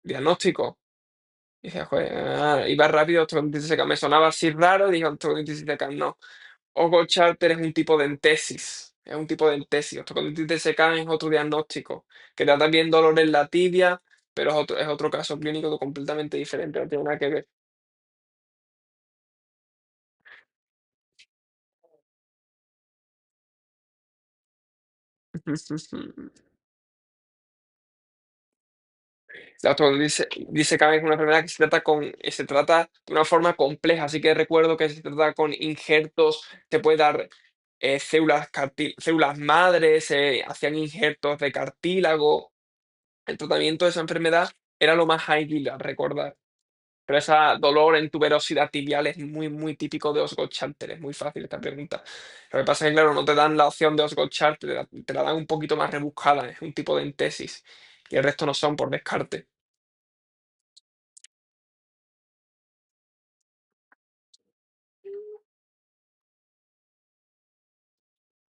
diagnóstico. Y decía, joder, iba rápido, osteocondylitis secans. Me sonaba así raro y dije, osteocondylitis secans, no. Osgood-Schlatter es un tipo de entesis, es un tipo de entesis. Osteocondylitis secans es otro diagnóstico, que da también dolor en la tibia, pero es otro caso clínico completamente diferente, no tiene nada que ver. La disecam es una enfermedad que se trata de una forma compleja, así que recuerdo que se trata con injertos, te puede dar células madres, hacían injertos de cartílago. El tratamiento de esa enfermedad era lo más ágil a recordar. Pero ese dolor en tuberosidad tibial es muy, muy típico de Osgood-Schlatter. Es muy fácil esta pregunta. Lo que pasa es que, claro, no te dan la opción de Osgood-Schlatter, te la dan un poquito más rebuscada. Es un tipo de entesis. Y el resto no son por descarte.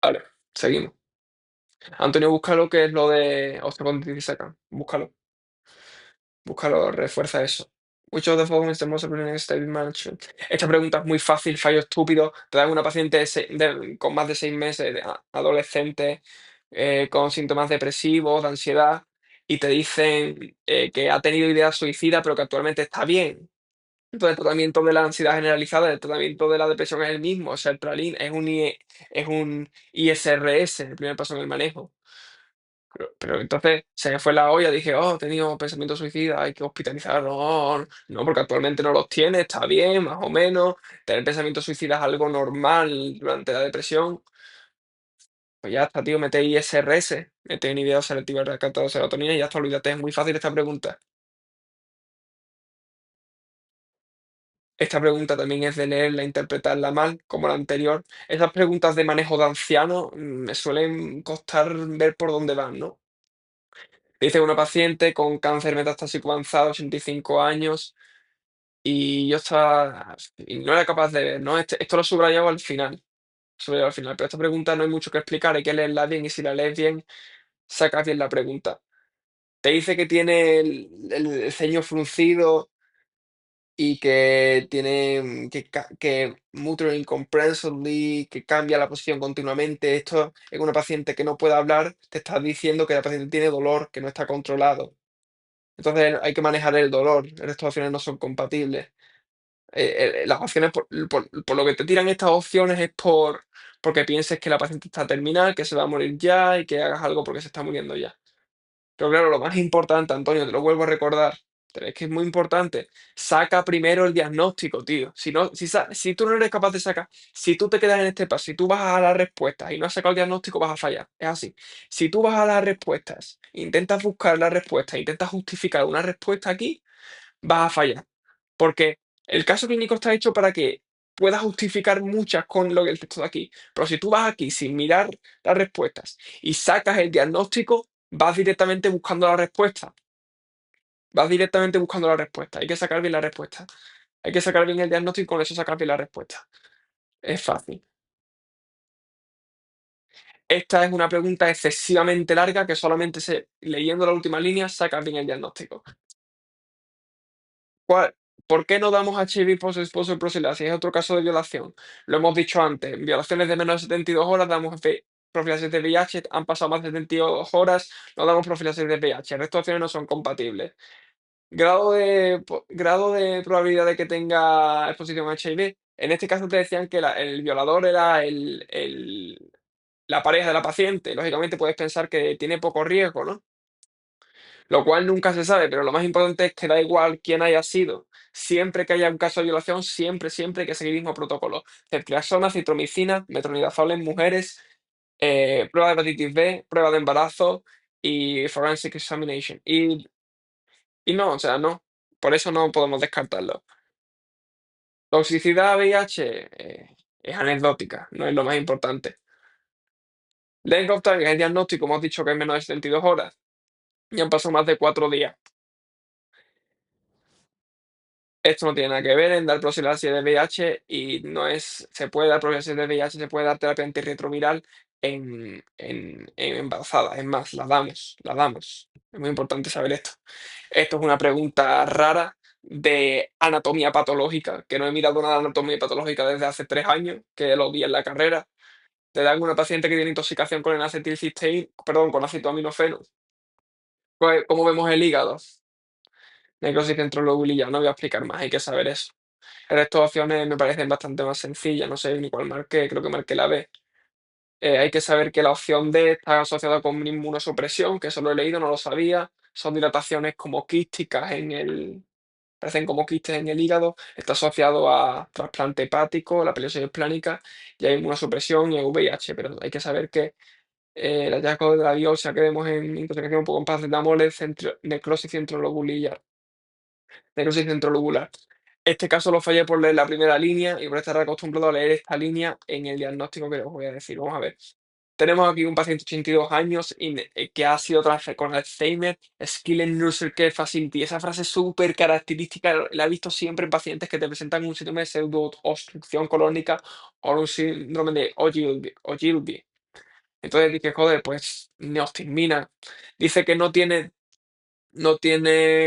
Vale, seguimos. Antonio, búscalo, que es lo de osteocondilitis secans. Búscalo, búscalo, refuerza eso. Which of the following is the most appropriate state management? Esta pregunta es muy fácil, fallo estúpido. Te dan una paciente con más de 6 meses, adolescente, con síntomas depresivos, de ansiedad, y te dicen que ha tenido ideas suicidas, pero que actualmente está bien. Entonces, el tratamiento de la ansiedad generalizada, el tratamiento de la depresión es el mismo, sertralin, es un ISRS, el primer paso en el manejo. Pero entonces se me fue la olla, dije, oh, he tenido pensamientos suicidas, hay que hospitalizarlo. No, no, porque actualmente no los tiene, está bien, más o menos. Tener pensamientos suicidas es algo normal durante la depresión. Pues ya está, tío, mete ISRS, mete inhibidor selectivo de rescate de serotonina y ya está, olvídate, es muy fácil esta pregunta. Esta pregunta también es de leerla e interpretarla mal, como la anterior. Esas preguntas de manejo de ancianos me suelen costar ver por dónde van, ¿no? Dice una paciente con cáncer metastásico avanzado, 85 años, y yo estaba, y no era capaz de ver, ¿no? Esto lo he subrayado al final, pero esta pregunta no hay mucho que explicar, hay que leerla bien y si la lees bien, sacas bien la pregunta. Te dice que tiene el ceño fruncido y que tiene que mutter incomprehensibly, que cambia la posición continuamente. Esto es una paciente que no puede hablar, te está diciendo que la paciente tiene dolor, que no está controlado. Entonces hay que manejar el dolor, estas opciones no son compatibles. Las opciones, por lo que te tiran estas opciones es porque pienses que la paciente está terminal, que se va a morir ya y que hagas algo porque se está muriendo ya. Pero claro, lo más importante, Antonio, te lo vuelvo a recordar, pero es que es muy importante. Saca primero el diagnóstico, tío. Si no, si tú no eres capaz de sacar, si tú te quedas en este paso, si tú vas a las respuestas y no has sacado el diagnóstico, vas a fallar. Es así. Si tú vas a las respuestas, intentas buscar la respuesta, intentas justificar una respuesta aquí, vas a fallar. Porque el caso clínico está hecho para que puedas justificar muchas con lo que el texto de aquí. Pero si tú vas aquí sin mirar las respuestas y sacas el diagnóstico, vas directamente buscando la respuesta. Vas directamente buscando la respuesta. Hay que sacar bien la respuesta. Hay que sacar bien el diagnóstico y con eso sacar bien la respuesta. Es fácil. Esta es una pregunta excesivamente larga que solamente leyendo la última línea sacas bien el diagnóstico. ¿Cuál- ¿Por qué no damos HIV post-exposure profilaxis? Es otro caso de violación. Lo hemos dicho antes. En violaciones de menos de 72 horas damos profilaxis de VIH. Han pasado más de 72 horas, no damos profilaxis de VIH. El resto de opciones no son compatibles. Grado de probabilidad de que tenga exposición a HIV. En este caso te decían que el violador era la pareja de la paciente. Lógicamente puedes pensar que tiene poco riesgo, ¿no? Lo cual nunca se sabe, pero lo más importante es que da igual quién haya sido. Siempre que haya un caso de violación, siempre, siempre hay que seguir el mismo protocolo. Ceftriaxona, citromicina, metronidazol en mujeres, prueba de hepatitis B, prueba de embarazo y forensic examination. Y no, o sea, no. Por eso no podemos descartarlo. Toxicidad VIH es anecdótica, no es lo más importante. Length of time, el diagnóstico, hemos dicho que es menos de 72 horas. Y han pasado más de 4 días. Esto no tiene nada que ver en dar profilaxis de VIH y no es, se puede dar profilaxis de VIH, se puede dar terapia antirretroviral en embarazadas. Es más, la damos. Es muy importante saber esto. Esto es una pregunta rara de anatomía patológica, que no he mirado nada de anatomía patológica desde hace 3 años, que lo vi en la carrera. Te dan una paciente que tiene intoxicación con el acetilcisteína, perdón, con ácido aminofeno. Pues, ¿cómo vemos el hígado? Necrosis centrolobulilla, no voy a explicar más, hay que saber eso. El resto de opciones me parecen bastante más sencillas, no sé ni cuál marqué, creo que marqué la B. Hay que saber que la opción D está asociada con inmunosupresión, que eso lo he leído, no lo sabía. Son dilataciones como quísticas parecen como quistes en el hígado. Está asociado a trasplante hepático, la pilosis plánica y a inmunosupresión y a VIH, pero hay que saber que el hallazgo de la biopsia que vemos en intoxicación por paracetamol es necrosis centrolobular. Necrosis centrolobular. Este caso lo fallé por leer la primera línea y por estar acostumbrado a leer esta línea en el diagnóstico que os voy a decir. Vamos a ver. Tenemos aquí un paciente de 82 años que ha sido tratado con Alzheimer, Skill and Nurture Care Facility. Esa frase es súper característica, la he visto siempre en pacientes que te presentan un síndrome de pseudo-obstrucción colónica o un síndrome de Ogilvy. Entonces dije, joder, pues neostigmina. Dice que no tiene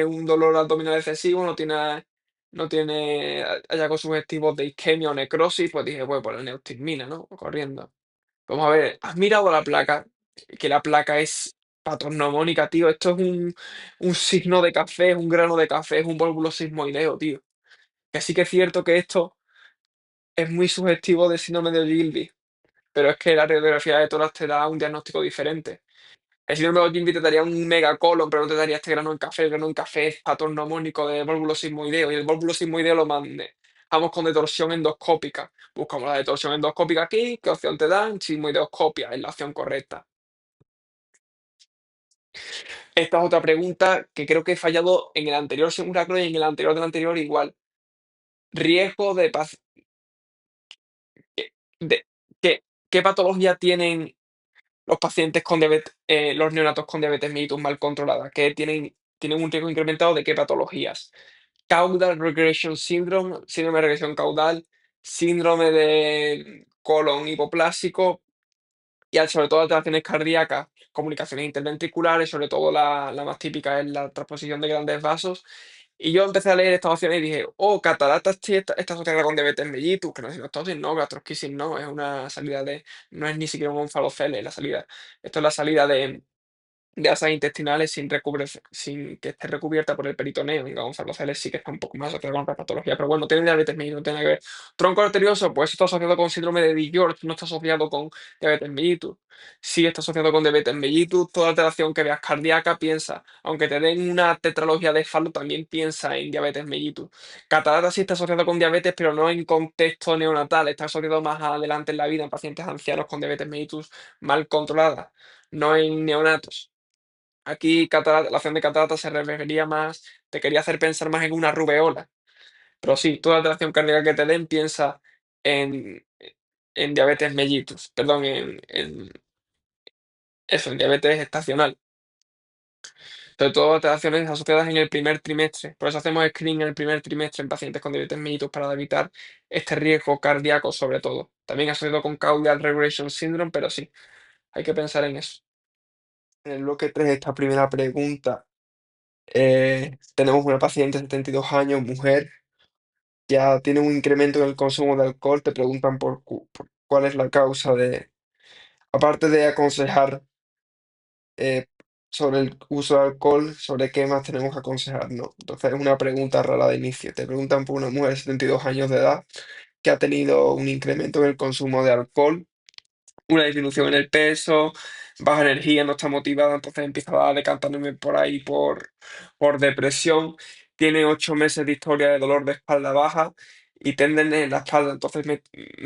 un dolor abdominal excesivo, no tiene hallazgos sugestivos de isquemia o necrosis, pues dije, pues la neostigmina, ¿no? Corriendo. Vamos a ver, ¿has mirado la placa? Que la placa es patognomónica, tío. Esto es un signo de café, es un grano de café, es un volvulo sismoideo, tío. Que sí que es cierto que esto es muy sugestivo de síndrome de Ogilvy, pero es que la radiografía de tórax te da un diagnóstico diferente. El síndrome de Ogilvy te daría un megacolon, pero no te daría este grano en café. El grano en café es patognomónico de volvulo sismoideo y el volvulo sismoideo lo manejamos con detorsión endoscópica. Buscamos la detorsión endoscópica aquí, ¿qué opción te dan? Sismoideoscopia es la opción correcta. Esta es otra pregunta que creo que he fallado en el anterior simulacro y en el anterior del anterior igual. Riesgo de- ¿qué patología tienen los pacientes con diabetes, los neonatos con diabetes mellitus mal controlada? ¿Que tienen un riesgo incrementado de qué patologías? Caudal Regression Syndrome, síndrome de regresión caudal, síndrome de colon hipoplásico y sobre todo alteraciones cardíacas, comunicaciones interventriculares, sobre todo la más típica es la transposición de grandes vasos. Y yo empecé a leer estas opciones y dije, oh, cataratas sí está asociada con diabetes mellitus, que no es sinostosis, no, gastrosquisis no, es una salida no es ni siquiera un onfalocele, la salida. Esto es la salida de asas intestinales sin que esté recubierta por el peritoneo. Y Gonzalo sí que está un poco más asociado con otra patología, pero bueno, tiene diabetes mellitus, no tiene nada que ver. Tronco arterioso, pues está asociado con síndrome de Di-George, no está asociado con diabetes mellitus. Sí está asociado con diabetes mellitus, toda alteración que veas cardíaca, piensa, aunque te den una tetralogía de Fallot, también piensa en diabetes mellitus. Catarata sí está asociado con diabetes, pero no en contexto neonatal, está asociado más adelante en la vida en pacientes ancianos con diabetes mellitus mal controlada, no en neonatos. Aquí la acción de catarata se refería más, te quería hacer pensar más en una rubeola. Pero sí, toda alteración cardíaca que te den, piensa en, en diabetes mellitus, perdón, en diabetes estacional. Sobre todo alteraciones asociadas en el primer trimestre. Por eso hacemos screening en el primer trimestre en pacientes con diabetes mellitus para evitar este riesgo cardíaco sobre todo. También asociado con Caudal Regression Syndrome, pero sí, hay que pensar en eso. En el bloque 3 esta primera pregunta. Tenemos una paciente de 72 años, mujer, ya tiene un incremento en el consumo de alcohol, te preguntan por cuál es la causa aparte de aconsejar eh, sobre el uso de alcohol, sobre qué más tenemos que aconsejar, ¿no? Entonces es una pregunta rara de inicio. Te preguntan por una mujer de 72 años de edad que ha tenido un incremento en el consumo de alcohol, una disminución en el peso, baja energía, no está motivada, entonces empieza a decantándome por ahí por depresión. Tiene 8 meses de historia de dolor de espalda baja y tenden en la espalda, entonces me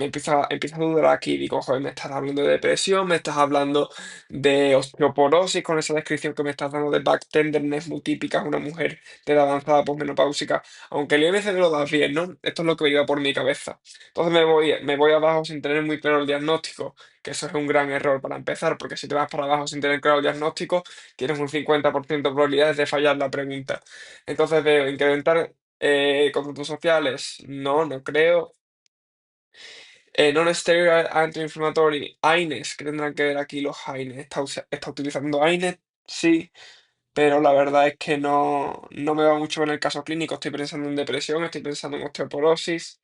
empieza a dudar aquí. Digo, joder, me estás hablando de depresión, me estás hablando de osteoporosis con esa descripción que me estás dando de back tenderness muy típica, es una mujer de edad avanzada posmenopáusica, aunque el IMC me lo das bien, ¿no? Esto es lo que iba por mi cabeza. Entonces me voy abajo sin tener muy claro el diagnóstico, que eso es un gran error para empezar, porque si te vas para abajo sin tener claro el diagnóstico, tienes un 50% de probabilidades de fallar la pregunta. Entonces veo incrementar. Conductos sociales, no, no creo. Non-steroidal anti-inflammatory, AINES, que tendrán que ver aquí los AINES. ¿Está utilizando AINES? Sí, pero la verdad es que no me va mucho en el caso clínico. Estoy pensando en depresión, estoy pensando en osteoporosis.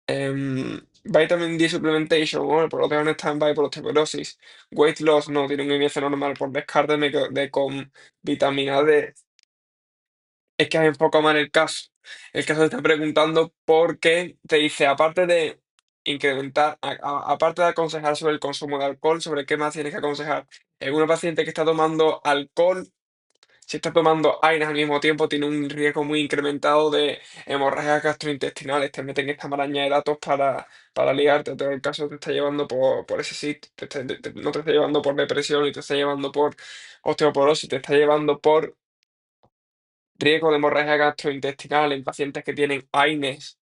Vitamin D supplementation, bueno, por lo que no está en por osteoporosis. Weight loss, no, tiene un IMC normal por descarte con vitamina D. Es que has enfocado mal el caso. El caso te está preguntando por qué te dice, aparte de incrementar, aparte de aconsejar sobre el consumo de alcohol, sobre qué más tienes que aconsejar. En una paciente que está tomando alcohol, si está tomando AINES al mismo tiempo, tiene un riesgo muy incrementado de hemorragias gastrointestinales. Te meten esta maraña de datos para liarte. Todo el caso te está llevando por ese sitio. No te está llevando por depresión, ni te está llevando por osteoporosis, te está llevando por riesgo de hemorragia gastrointestinal en pacientes que tienen AINES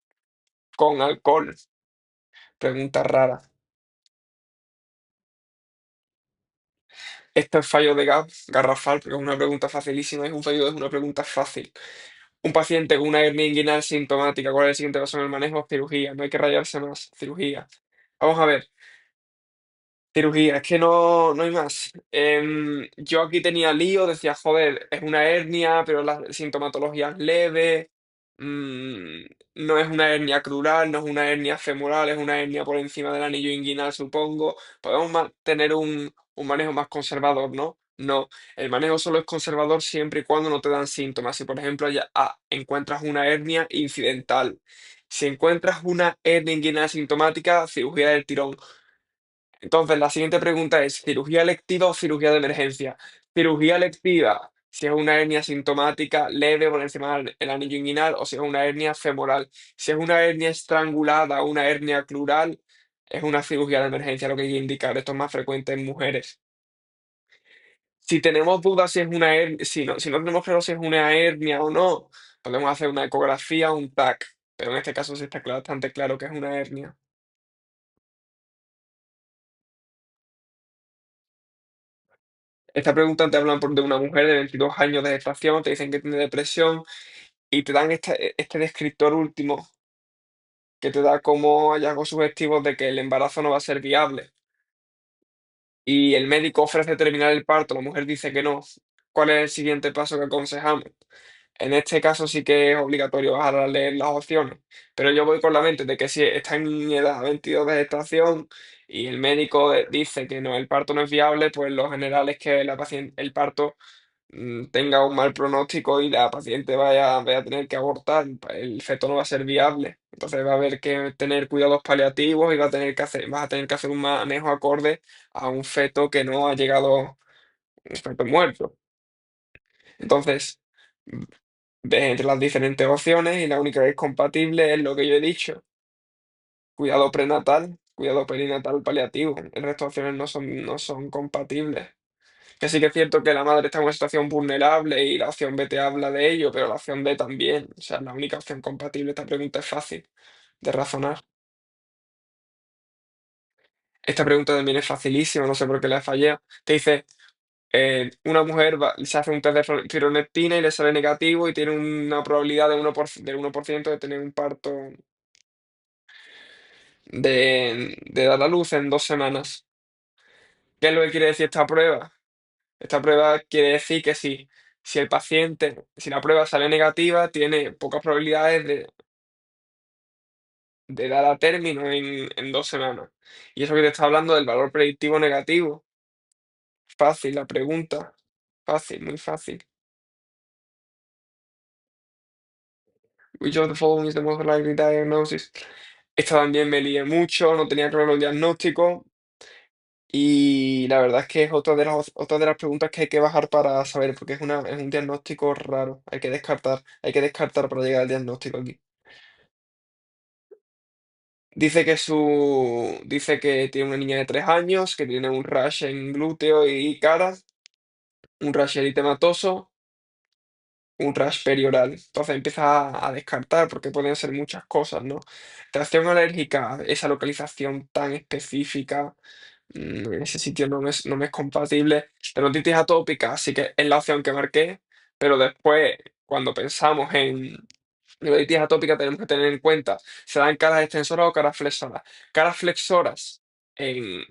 con alcohol. Pregunta rara. Esto es fallo de garrafal, porque es una pregunta facilísima, es una pregunta fácil. Un paciente con una hernia inguinal sintomática, ¿cuál es el siguiente paso en el manejo? Cirugía, no hay que rayarse más, cirugía. Vamos a ver, cirugía, es que no hay más. Yo aquí tenía lío, decía, joder, es una hernia, pero la sintomatología es leve. mm, no es una hernia crural, no es una hernia femoral, es una hernia por encima del anillo inguinal, supongo. Podemos tener un manejo más conservador, ¿no? No, el manejo solo es conservador siempre y cuando no te dan síntomas. Si, por ejemplo, encuentras una hernia incidental, si encuentras una hernia inguinal sintomática, cirugía del tirón. Entonces, la siguiente pregunta es, ¿cirugía electiva o cirugía de emergencia? Cirugía electiva, si es una hernia sintomática leve por encima del anillo inguinal o si es una hernia femoral. Si es una hernia estrangulada o una hernia plural, es una cirugía de emergencia, lo que hay que indicar. Esto es más frecuente en mujeres. Si tenemos dudas si es una hernia, si no tenemos claro si es una hernia o no, podemos hacer una ecografía o un TAC, pero en este caso sí está bastante claro que es una hernia. Esta pregunta te hablan de una mujer de 22 años de gestación, te dicen que tiene depresión y te dan este descriptor último que te da como hallazgos subjetivos de que el embarazo no va a ser viable. Y el médico ofrece terminar el parto, la mujer dice que no. ¿Cuál es el siguiente paso que aconsejamos? En este caso sí que es obligatorio bajar a leer las opciones, pero yo voy con la mente de que si está en edad 22 de gestación y el médico dice que no, el parto no es viable, pues lo general es que la paciente, el parto tenga un mal pronóstico y la paciente vaya a tener que abortar, el feto no va a ser viable. Entonces va a haber que tener cuidados paliativos y vas a tener que hacer un manejo acorde a un feto que no ha llegado, un feto muerto. Entonces, ves entre las diferentes opciones y la única que es compatible es lo que yo he dicho. Cuidado prenatal, cuidado perinatal paliativo. El resto de opciones no son compatibles. Que sí que es cierto que la madre está en una situación vulnerable y la opción B te habla de ello, pero la opción D también. O sea, la única opción compatible. Esta pregunta es fácil de razonar. Esta pregunta también es facilísima, no sé por qué la he fallado. Te dice, una mujer se hace un test de fibronectina y le sale negativo y tiene una probabilidad del 1% de tener un parto de dar a luz en 2 semanas. ¿Qué es lo que quiere decir esta prueba? Esta prueba quiere decir que si la prueba sale negativa, tiene pocas probabilidades de dar a término en 2 semanas. Y eso que te está hablando del valor predictivo negativo. Fácil la pregunta. Fácil, muy fácil. Which of the following is the most likely diagnosis? Esta también me lié mucho, no tenía claro el diagnóstico. Y la verdad es que es otra de las preguntas que hay que bajar para saber, porque es un diagnóstico raro. Hay que descartar para llegar al diagnóstico aquí. Dice que tiene una niña de 3 años, que tiene un rash en glúteo y cara, un rash eritematoso, un rash perioral. Entonces empieza a descartar porque pueden ser muchas cosas, ¿no? Reacción alérgica, esa localización tan específica, en ese sitio no me es compatible. Dermatitis atópica, sí que es la opción que marqué, pero después cuando pensamos en neuritis atópica tenemos que tener en cuenta, ¿se dan caras extensoras o caras flexoras? Caras flexoras en,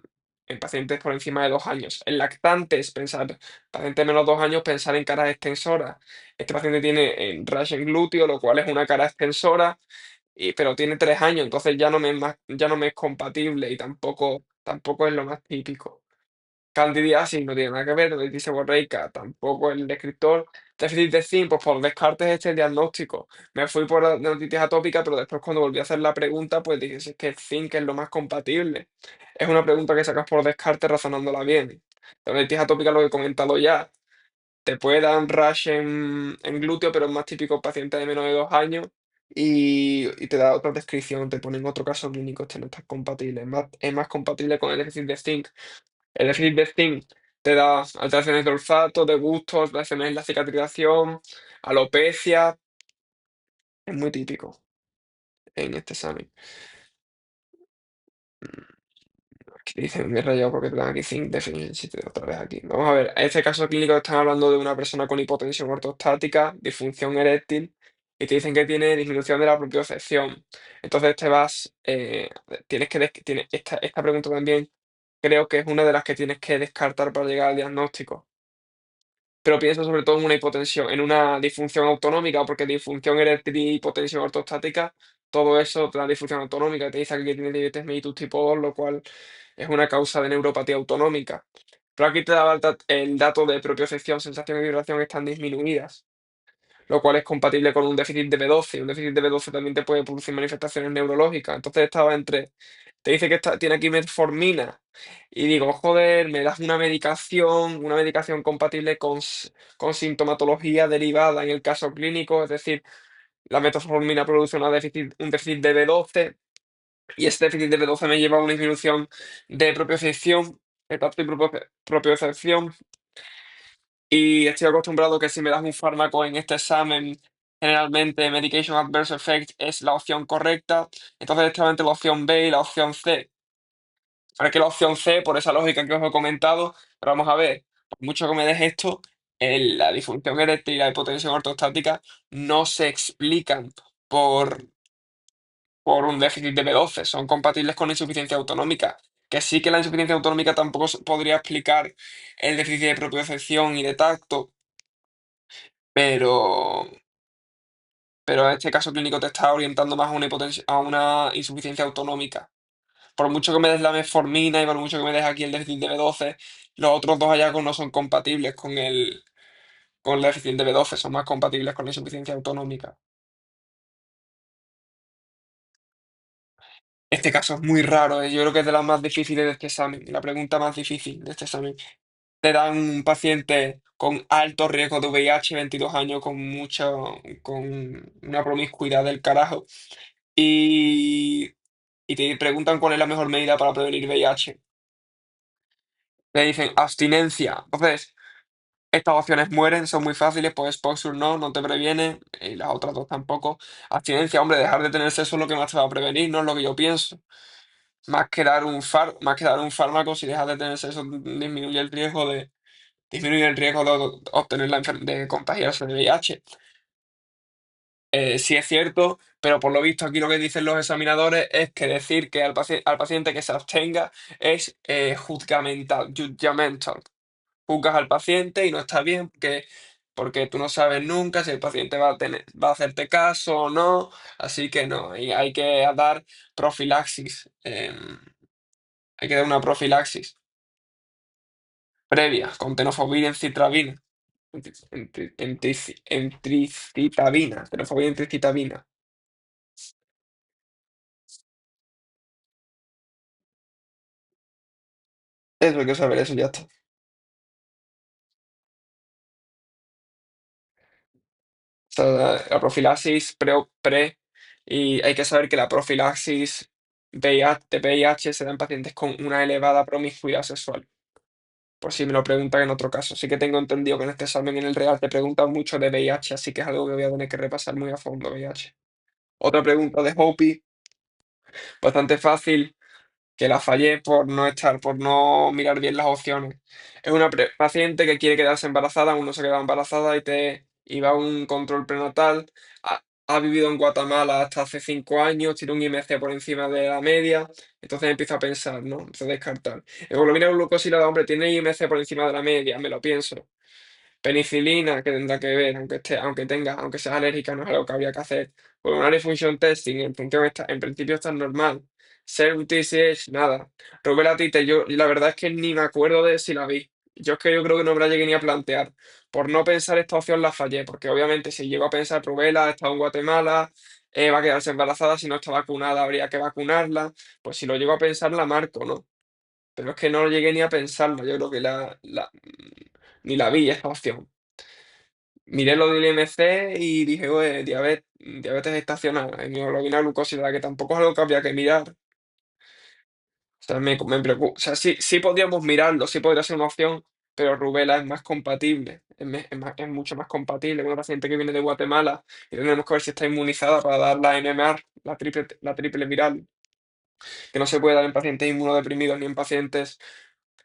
en pacientes por encima de 2 años. En lactantes, pacientes menos de 2 años, pensar en caras extensoras. Este paciente tiene rash en glúteo, lo cual es una cara extensora, pero tiene 3 años, entonces ya no me es compatible y tampoco es lo más típico. Candidiasis no tiene nada que ver, neuritis seborreica tampoco el descriptor. Déficit de zinc, pues por descarte es este el diagnóstico. Me fui por la neuritis atópica, pero después cuando volví a hacer la pregunta, pues dije, "Si es que el zinc es lo más compatible". Es una pregunta que sacas por descarte razonándola bien. La neuritis atópica, lo que he comentado ya, te puede dar un rash en glúteo, pero es más típico en pacientes de menos de 2 años. Y te da otra descripción, te ponen otro caso clínico, este no está compatible, es más compatible con el déficit de zinc. El déficit de zinc te da alteraciones de olfato, de gusto, alteraciones en la cicatrización, alopecia. Es muy típico en este examen. Aquí dice, me he rayado porque te dan aquí zinc deficiency otra vez aquí. Vamos a ver, en este caso clínico están hablando de una persona con hipotensión ortostática, disfunción eréctil, y te dicen que tiene disminución de la propiocepción. Entonces tienes que, esta pregunta también creo que es una de las que tienes que descartar para llegar al diagnóstico. Pero pienso sobre todo en una hipotensión, en una disfunción autonómica, porque disfunción eréctil y hipotensión ortostática, todo eso te da disfunción autonómica. Te dice aquí que tiene diabetes mellitus tipo 2, lo cual es una causa de neuropatía autonómica. Pero aquí te daba el dato de propiocepción, sensación y vibración están disminuidas, lo cual es compatible con un déficit de B12. Y un déficit de B12 también te puede producir manifestaciones neurológicas. Entonces estaba te dice que tiene aquí metformina. Y digo, joder, me das una medicación compatible con sintomatología derivada en el caso clínico, es decir, la metformina produce un déficit de B12 y ese déficit de B12 me lleva a una disminución de propiocepción, de tacto y propiocepción. Y estoy acostumbrado que si me das un fármaco en este examen, generalmente Medication Adverse Effect es la opción correcta. Entonces, estaba entre la opción B y la opción C. Ahora que la opción C, por esa lógica que os he comentado, pero vamos a ver, por mucho que me des esto, la disfunción eréctil y la hipotensión ortostática no se explican por, por un déficit de B12, son compatibles con la insuficiencia autonómica. Que sí que la insuficiencia autonómica tampoco podría explicar el déficit de propiocepción y de tacto, pero, pero en este caso clínico te está orientando más a a una insuficiencia autonómica. Por mucho que me des la metformina y por mucho que me des aquí el déficit de B12, los otros dos hallazgos no son compatibles con el déficit de B12, son más compatibles con la insuficiencia autonómica. Este caso es muy raro, yo creo que es de las más difíciles de este examen, la pregunta más difícil de este examen. Te dan un paciente con alto riesgo de VIH, 22 años, con una promiscuidad del carajo, y, y te preguntan cuál es la mejor medida para prevenir VIH. Te dicen abstinencia. Entonces, estas opciones mueren, son muy fáciles, pues exposure no te previene, y las otras dos tampoco. Abstinencia, hombre, dejar de tener sexo es lo que más te va a prevenir, no es lo que yo pienso. Más que dar un fármaco, si dejas de tener sexo, disminuye el riesgo de obtener de contagiarse de VIH. Sí es cierto, pero por lo visto aquí lo que dicen los examinadores es que decir que al paciente que se abstenga es judgmental. Juzgas al paciente y no está bien porque tú no sabes nunca si el paciente va a hacerte caso o no, así que no, y hay que dar profilaxis, hay que dar una profilaxis previa con tenofovir y encitrabina, entricitabina, tenofovir y entricitabina. Eso hay que saber, eso ya está. O sea, la profilaxis y hay que saber que la profilaxis de VIH se da en pacientes con una elevada promiscuidad sexual. Por si me lo preguntan en otro caso. Sí que tengo entendido que en este examen en el real te preguntan mucho de VIH, así que es algo que voy a tener que repasar muy a fondo, VIH. Otra pregunta de Hopi, bastante fácil, que la fallé por no mirar bien las opciones. Es una paciente que quiere quedarse embarazada, aún no se ha quedado embarazada y Iba a un control prenatal, ha vivido en Guatemala hasta hace 5 años, tiene un IMC por encima de la media, entonces empiezo a pensar, ¿no? Empiezo a descartar. Hemoglobina glucosilada, hombre, tiene IMC por encima de la media, me lo pienso. Penicilina, que tendrá que ver, aunque seas alérgica, no es algo que habría que hacer. Pulmonary function testing, en principio está normal. Serum TSH, nada. Rubella Tite, yo la verdad es que ni me acuerdo de si la vi. Yo creo que no me la llegué ni a plantear. Por no pensar esta opción la fallé, porque obviamente si llego a pensar Rubella, ha estado en Guatemala, va a quedarse embarazada, si no está vacunada habría que vacunarla. Pues si lo llego a pensar la marco, ¿no? Pero es que no llegué ni a pensarlo, yo creo que ni la vi esta opción. Miré lo del IMC y dije, oye, diabetes estacional, hemoglobina glucósida, que tampoco es algo que habría que mirar. O sea, me preocupa. O sea, sí podríamos mirarlo, sí podría ser una opción, pero rubela es más compatible, es mucho más compatible con una paciente que viene de Guatemala y tenemos que ver si está inmunizada para dar la MMR, la triple viral, que no se puede dar en pacientes inmunodeprimidos ni en pacientes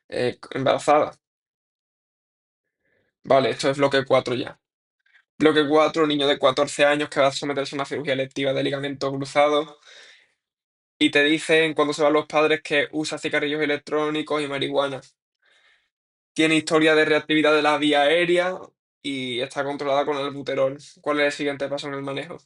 embarazadas. Vale, esto es bloque 4 ya. Bloque 4, niño de 14 años que va a someterse a una cirugía electiva de ligamento cruzado y te dicen cuando se van los padres que usa cigarrillos electrónicos y marihuana. Tiene historia de reactividad de la vía aérea y está controlada con albuterol. ¿Cuál es el siguiente paso en el manejo?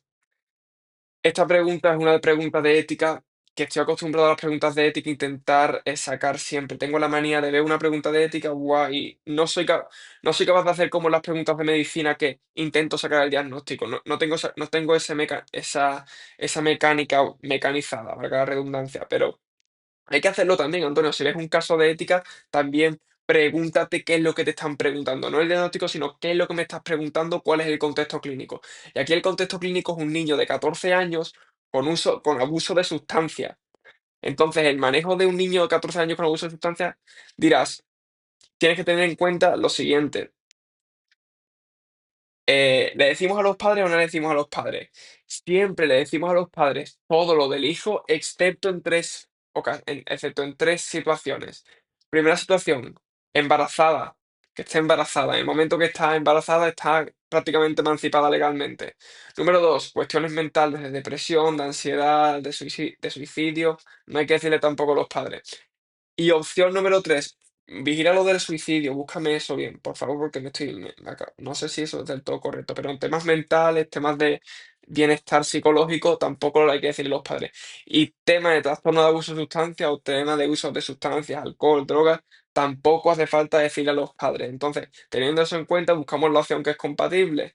Esta pregunta es una de preguntas de ética que estoy acostumbrado a las preguntas de ética intentar sacar siempre. Tengo la manía de ver una pregunta de ética, guay, y no soy capaz de hacer como las preguntas de medicina que intento sacar el diagnóstico. No tengo esa mecánica mecanizada, valga la redundancia, pero hay que hacerlo también, Antonio. Si ves un caso de ética, también pregúntate qué es lo que te están preguntando. No el diagnóstico, sino qué es lo que me estás preguntando, cuál es el contexto clínico. Y aquí el contexto clínico es un niño de 14 años con abuso de sustancias. Entonces, el manejo de un niño de 14 años con abuso de sustancias, dirás, tienes que tener en cuenta lo siguiente. ¿Le decimos a los padres o no le decimos a los padres? Siempre le decimos a los padres todo lo del hijo, excepto en tres situaciones. Primera situación, embarazada, que esté embarazada. En el momento que está embarazada, está prácticamente emancipada legalmente. Número dos, cuestiones mentales de depresión, de ansiedad, de suicidio. No hay que decirle tampoco a los padres. Y opción número 3, vigila lo del suicidio, búscame eso bien, por favor, porque no sé si eso es del todo correcto, pero en temas mentales, temas de bienestar psicológico, tampoco lo hay que decirle a los padres. Y tema de trastorno de abuso de sustancias o tema de uso de sustancias, alcohol, drogas, tampoco hace falta decirle a los padres. Entonces, teniendo eso en cuenta, buscamos la opción que es compatible.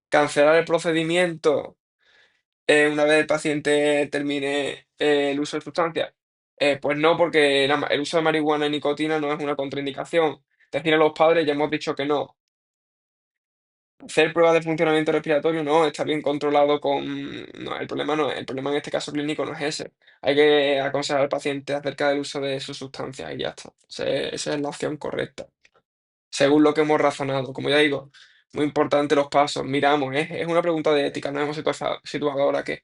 Cancelar el procedimiento una vez el paciente termine el uso de sustancias? Pues no, porque el uso de marihuana y nicotina no es una contraindicación. Decir a los padres, ya hemos dicho que no. Hacer pruebas de funcionamiento respiratorio, no, está bien controlado con. No, el problema no es, el problema en este caso clínico no es ese. Hay que aconsejar al paciente acerca del uso de sus sustancias y ya está. Esa es la opción correcta según lo que hemos razonado. Como ya digo, muy importante los pasos. Miramos, es una pregunta de ética, nos hemos situado ahora que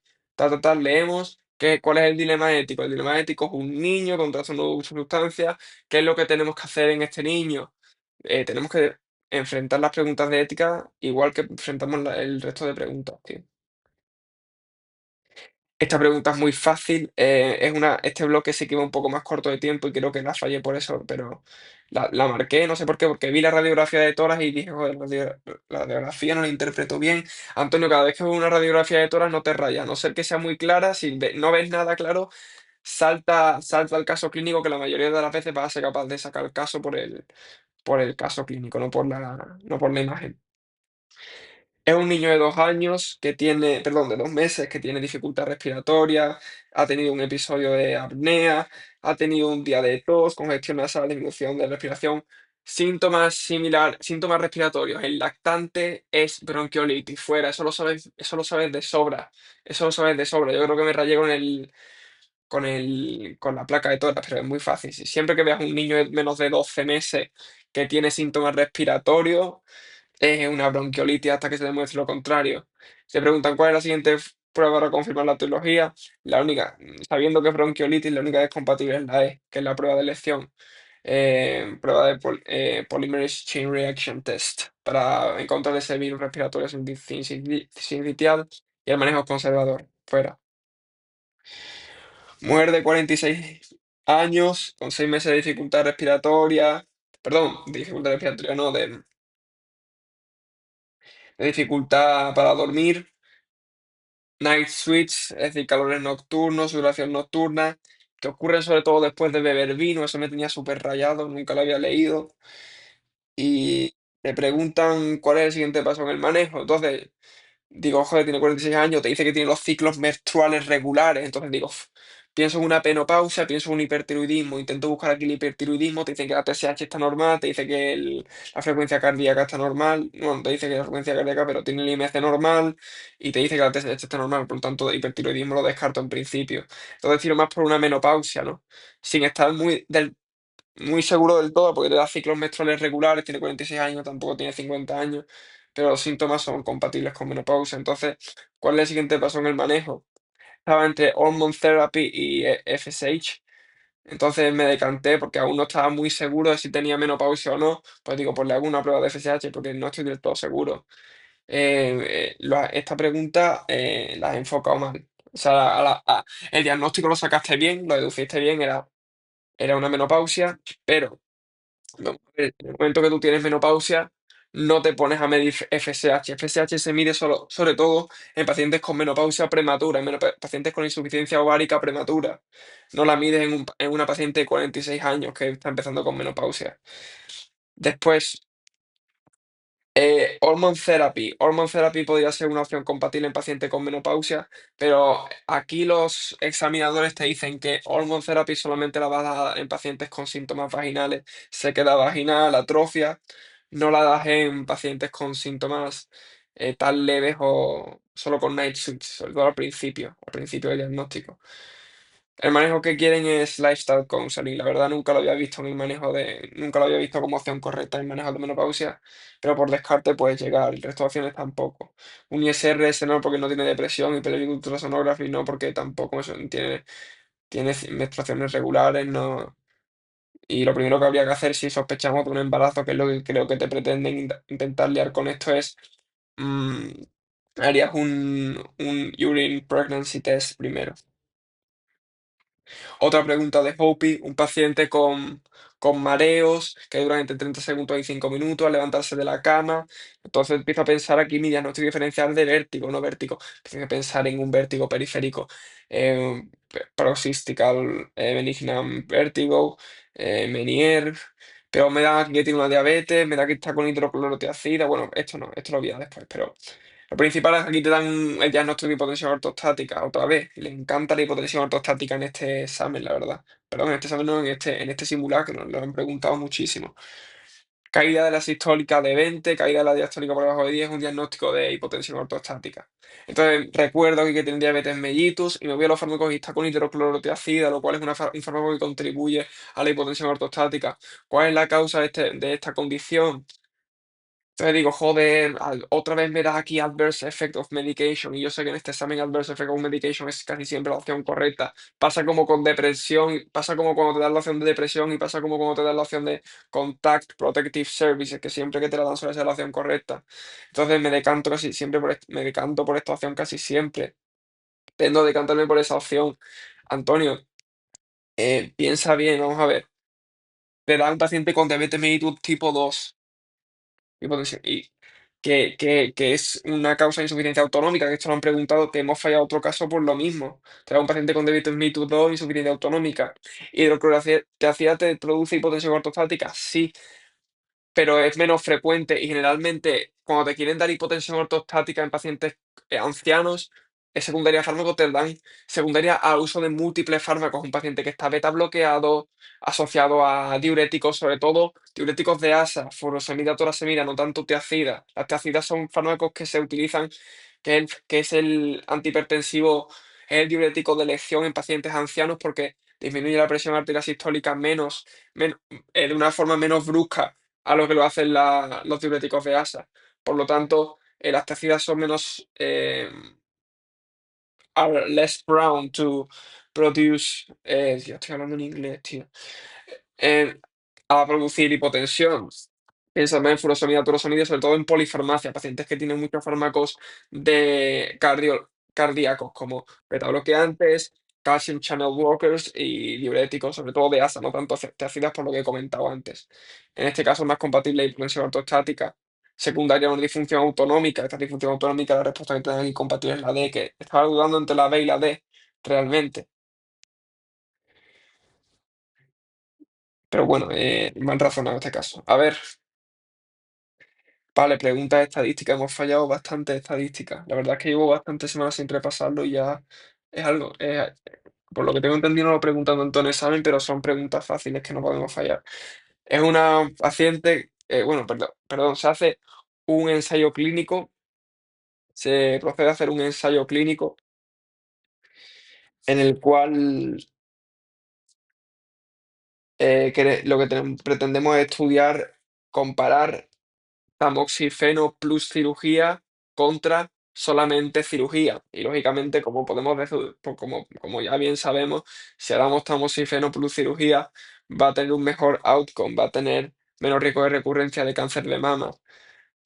leemos cuál es el dilema ético. El dilema ético es un niño con trastorno de uso de sustancias. ¿Qué es lo que tenemos que hacer en este niño? Tenemos que enfrentar las preguntas de ética igual que enfrentamos el resto de preguntas, tío. Esta pregunta es muy fácil. Este bloque sí que iba un poco más corto de tiempo y creo que la fallé por eso, pero la marqué, no sé por qué, porque vi la radiografía de toras y dije, joder, la radiografía no la interpreto bien. Antonio, cada vez que veo una radiografía de toras no te rayas, a no ser que sea muy clara, si no ves nada claro, salta al caso clínico, que la mayoría de las veces vas a ser capaz de sacar el caso por el caso clínico, no por la imagen. Es un niño de 2 años perdón, de 2 meses que tiene dificultad respiratoria, ha tenido un episodio de apnea, ha tenido un día de tos, congestión nasal, disminución de respiración, síntomas respiratorios. El lactante es bronquiolitis, fuera, eso lo sabes de sobra, eso lo sabes de sobra. Yo creo que me rayé con la placa de toras, pero es muy fácil. Siempre que veas un niño de menos de 12 meses que tiene síntomas respiratorios, es una bronquiolitis hasta que se demuestre lo contrario. Se preguntan cuál es la siguiente prueba para confirmar la etiología. La única, sabiendo que es bronquiolitis, la única que es compatible es la E, que es la prueba de elección. prueba de Polymerase Chain Reaction Test para encontrar ese virus respiratorio sincitial y el manejo conservador. Fuera. Mujer de 46 años, con 6 meses de dificultad respiratoria, perdón, dificultad respiratoria no, de dificultad para dormir, night sweats, es decir, calores nocturnos, sudoración nocturna, que ocurren sobre todo después de beber vino, eso me tenía súper rayado, nunca lo había leído. Y te preguntan cuál es el siguiente paso en el manejo. Entonces, digo, joder, tiene 46 años, te dice que tiene los ciclos menstruales regulares. Entonces digo, pienso en una penopausia, pienso en un hipertiroidismo, intento buscar aquí el hipertiroidismo, te dicen que la TSH está normal, te dice que la frecuencia cardíaca está normal, bueno, te dice que la frecuencia cardíaca, pero tiene el IMC normal, y te dice que la TSH está normal, por lo tanto, el hipertiroidismo lo descarto en principio. Entonces, tiro más por una menopausia, ¿no? Sin estar muy seguro del todo, porque te da ciclos menstruales regulares, tiene 46 años, tampoco tiene 50 años, pero los síntomas son compatibles con menopausia. Entonces, ¿cuál es el siguiente paso en el manejo? Estaba entre hormone therapy y FSH. Entonces me decanté porque aún no estaba muy seguro de si tenía menopausia o no. Pues digo, pues le hago una prueba de FSH porque no estoy del todo seguro. Esta pregunta la he enfocado mal. O sea, el diagnóstico lo sacaste bien, lo deduciste bien, era una menopausia, pero no, en el momento que tú tienes menopausia, no te pones a medir FSH. FSH se mide solo, sobre todo en pacientes con menopausia prematura, en pacientes con insuficiencia ovárica prematura. No la mides en una paciente de 46 años que está empezando con menopausia. Después, hormone therapy. Hormone therapy podría ser una opción compatible en pacientes con menopausia, pero aquí los examinadores te dicen que hormone therapy solamente la vas a dar en pacientes con síntomas vaginales, sequedad vaginal, atrofia. No la das en pacientes con síntomas tan leves o solo con night sweats, sobre todo al principio del diagnóstico. El manejo que quieren es lifestyle counseling. La verdad nunca lo había visto nunca lo había visto como opción correcta en manejo de menopausia, pero por descarte puedes llegar. El resto de opciones tampoco. Un ISRS no porque no tiene depresión y periodic ultrasonography no porque tampoco tiene menstruaciones regulares, no. Y lo primero que habría que hacer si sospechamos de un embarazo, que es lo que creo que te pretenden intentar liar con esto, es mm, harías un urine pregnancy test primero. Otra pregunta de Hopi, un paciente con mareos que duran entre 30 segundos y 5 minutos al levantarse de la cama. Entonces empiezo a pensar aquí mi diagnóstico diferencial de vértigo, no vértigo. Empiezo a pensar en un vértigo periférico, paroxysmal benignant vertigo, Meniere. Pero me da que tiene una diabetes, me da que está con hidroclorotiazida. Bueno, esto no, esto lo voy a después, pero lo principal es que aquí te dan el diagnóstico de hipotensión ortostática otra vez. Le encanta la hipotensión ortostática en este examen, la verdad. Perdón, en este examen no, en este simulacro, lo han preguntado muchísimo. Caída de la sistólica de 20, caída de la diastólica por debajo de 10, un diagnóstico de hipotensión ortostática. Entonces, recuerdo aquí que tiene diabetes mellitus y me voy a los fármacos y está con hidroclorotiazida, lo cual es un fármaco que contribuye a la hipotensión ortostática. ¿Cuál es la causa de esta condición? Entonces digo, joder, otra vez me das aquí adverse effect of medication. Y yo sé que en este examen adverse effect of medication es casi siempre la opción correcta. Pasa como con depresión, pasa como cuando te dan la opción de depresión y pasa como cuando te dan la opción de contact protective services, que siempre que te la dan suele ser la opción correcta. Entonces me decanto casi siempre me decanto por esta opción casi siempre. Tendo a decantarme por esa opción. Antonio, piensa bien, vamos a ver. Te da un paciente con diabetes mellitus tipo 2 y que es una causa de insuficiencia autonómica, que esto lo han preguntado, que hemos fallado otro caso por lo mismo. Trae un paciente con diabetes mellitus 2, insuficiencia autonómica. ¿Hidroclorotiazida te produce hipotensión ortostática? Sí, pero es menos frecuente y generalmente cuando te quieren dar hipotensión ortostática en pacientes ancianos, es secundaria a fármacos, te dan secundaria al uso de múltiples fármacos. Un paciente que está beta bloqueado, asociado a diuréticos, sobre todo diuréticos de ASA, furosemida, torasemida, no tanto tiazida. Las tiazidas son fármacos que se utilizan, que es el antihipertensivo, es el diurético de elección en pacientes ancianos porque disminuye la presión arterial sistólica de una forma menos brusca a lo que lo hacen los diuréticos de ASA. Por lo tanto, las tacidas son menos, are less prone to produce, ya estoy hablando en inglés, tío. a producir hipotensión. Piensa en furosemida, torosomida, sobre todo en polifarmacia, pacientes que tienen muchos fármacos de cardíacos como betabloqueantes, calcium channel blockers y diuréticos, sobre todo de ASA, no tanto ácidas por lo que he comentado antes. En este caso es más compatible la hipotensión ortostática secundaria a una disfunción autonómica. Esta disfunción autonómica, la respuesta que tienen incompatible es la D, que estaba dudando entre la B y la D, realmente. Pero bueno, mal razonado este caso. A ver, vale, preguntas estadísticas. Hemos fallado bastante estadísticas. La verdad es que llevo bastantes semanas sin repasarlo y ya es algo. Por lo que tengo entendido, no lo preguntan tanto en examen, pero son preguntas fáciles que no podemos fallar. Es una paciente, bueno, perdón, se hace un ensayo clínico, se procede a hacer un ensayo clínico en el cual lo que pretendemos es estudiar, comparar tamoxifeno plus cirugía contra solamente cirugía. Y lógicamente, como podemos pues como ya bien sabemos, si damos tamoxifeno plus cirugía, va a tener un mejor outcome, va a tener menos riesgo de recurrencia de cáncer de mama.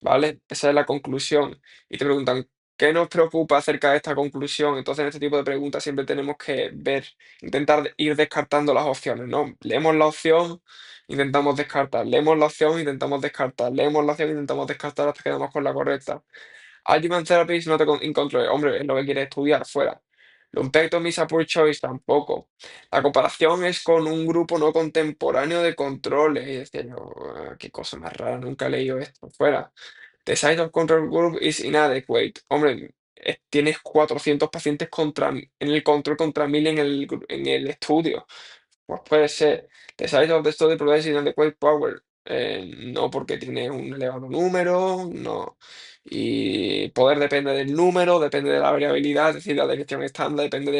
¿Vale? Esa es la conclusión. Y te preguntan, ¿qué nos preocupa acerca de esta conclusión? Entonces, en este tipo de preguntas siempre tenemos que ver, intentar ir descartando las opciones, ¿no? Leemos la opción, intentamos descartar, leemos la opción, intentamos descartar, leemos la opción, intentamos descartar hasta que quedamos con la correcta. Adjuvant therapy is not in control. Hombre, es lo que quiere estudiar, fuera. Lumpectomy is a poor choice, tampoco. La comparación es con un grupo no contemporáneo de controles. Y decía yo, qué cosa más rara, nunca he leído esto, fuera. The size of control group is inadequate. Hombre, tienes 400 pacientes en el control contra 1000 en el estudio. Pues puede ser. The size of the study provides inadequate power. No porque tiene un elevado número, no. Y poder depende del número, depende de la variabilidad, es decir, la desviación estándar, depende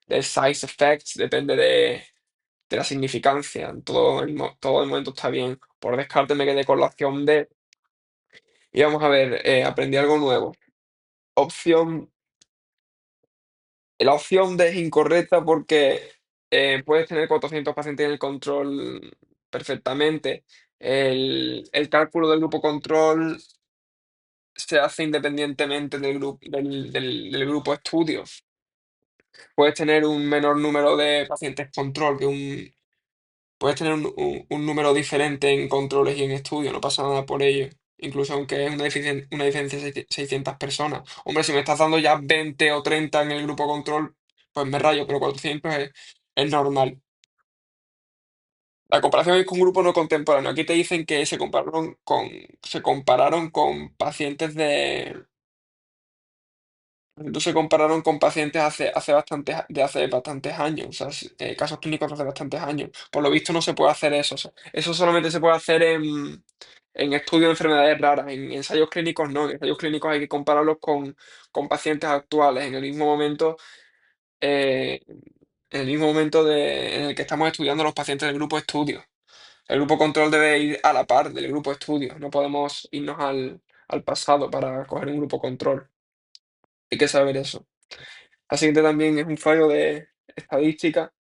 del size effects, depende de la significancia. Todo el momento está bien. Por descarte me quedé con la opción D. Y vamos a ver, aprendí algo nuevo. Opción, la opción D es incorrecta porque puedes tener 400 pacientes en el control perfectamente. El cálculo del grupo control se hace independientemente del grupo estudio. Puedes tener un menor número de pacientes control puedes tener un número diferente en controles y en estudio, no pasa nada por ello. Incluso aunque es una diferencia de 600 personas. Hombre, si me estás dando ya 20 o 30 en el grupo control, pues me rayo, pero 400 es normal. La comparación es con un grupo no contemporáneo. Aquí te dicen que se compararon con pacientes se compararon con pacientes hace bastantes años, o sea, casos clínicos de hace bastantes años. Por lo visto no se puede hacer eso. O sea, eso solamente se puede hacer en estudios de enfermedades raras. En ensayos clínicos no. En ensayos clínicos hay que compararlos con pacientes actuales eh, en el mismo momento en el que estamos estudiando los pacientes del grupo estudio. El grupo control debe ir a la par del grupo estudio. No podemos irnos al pasado para coger un grupo control. Hay que saber eso. La siguiente también es un fallo de estadística.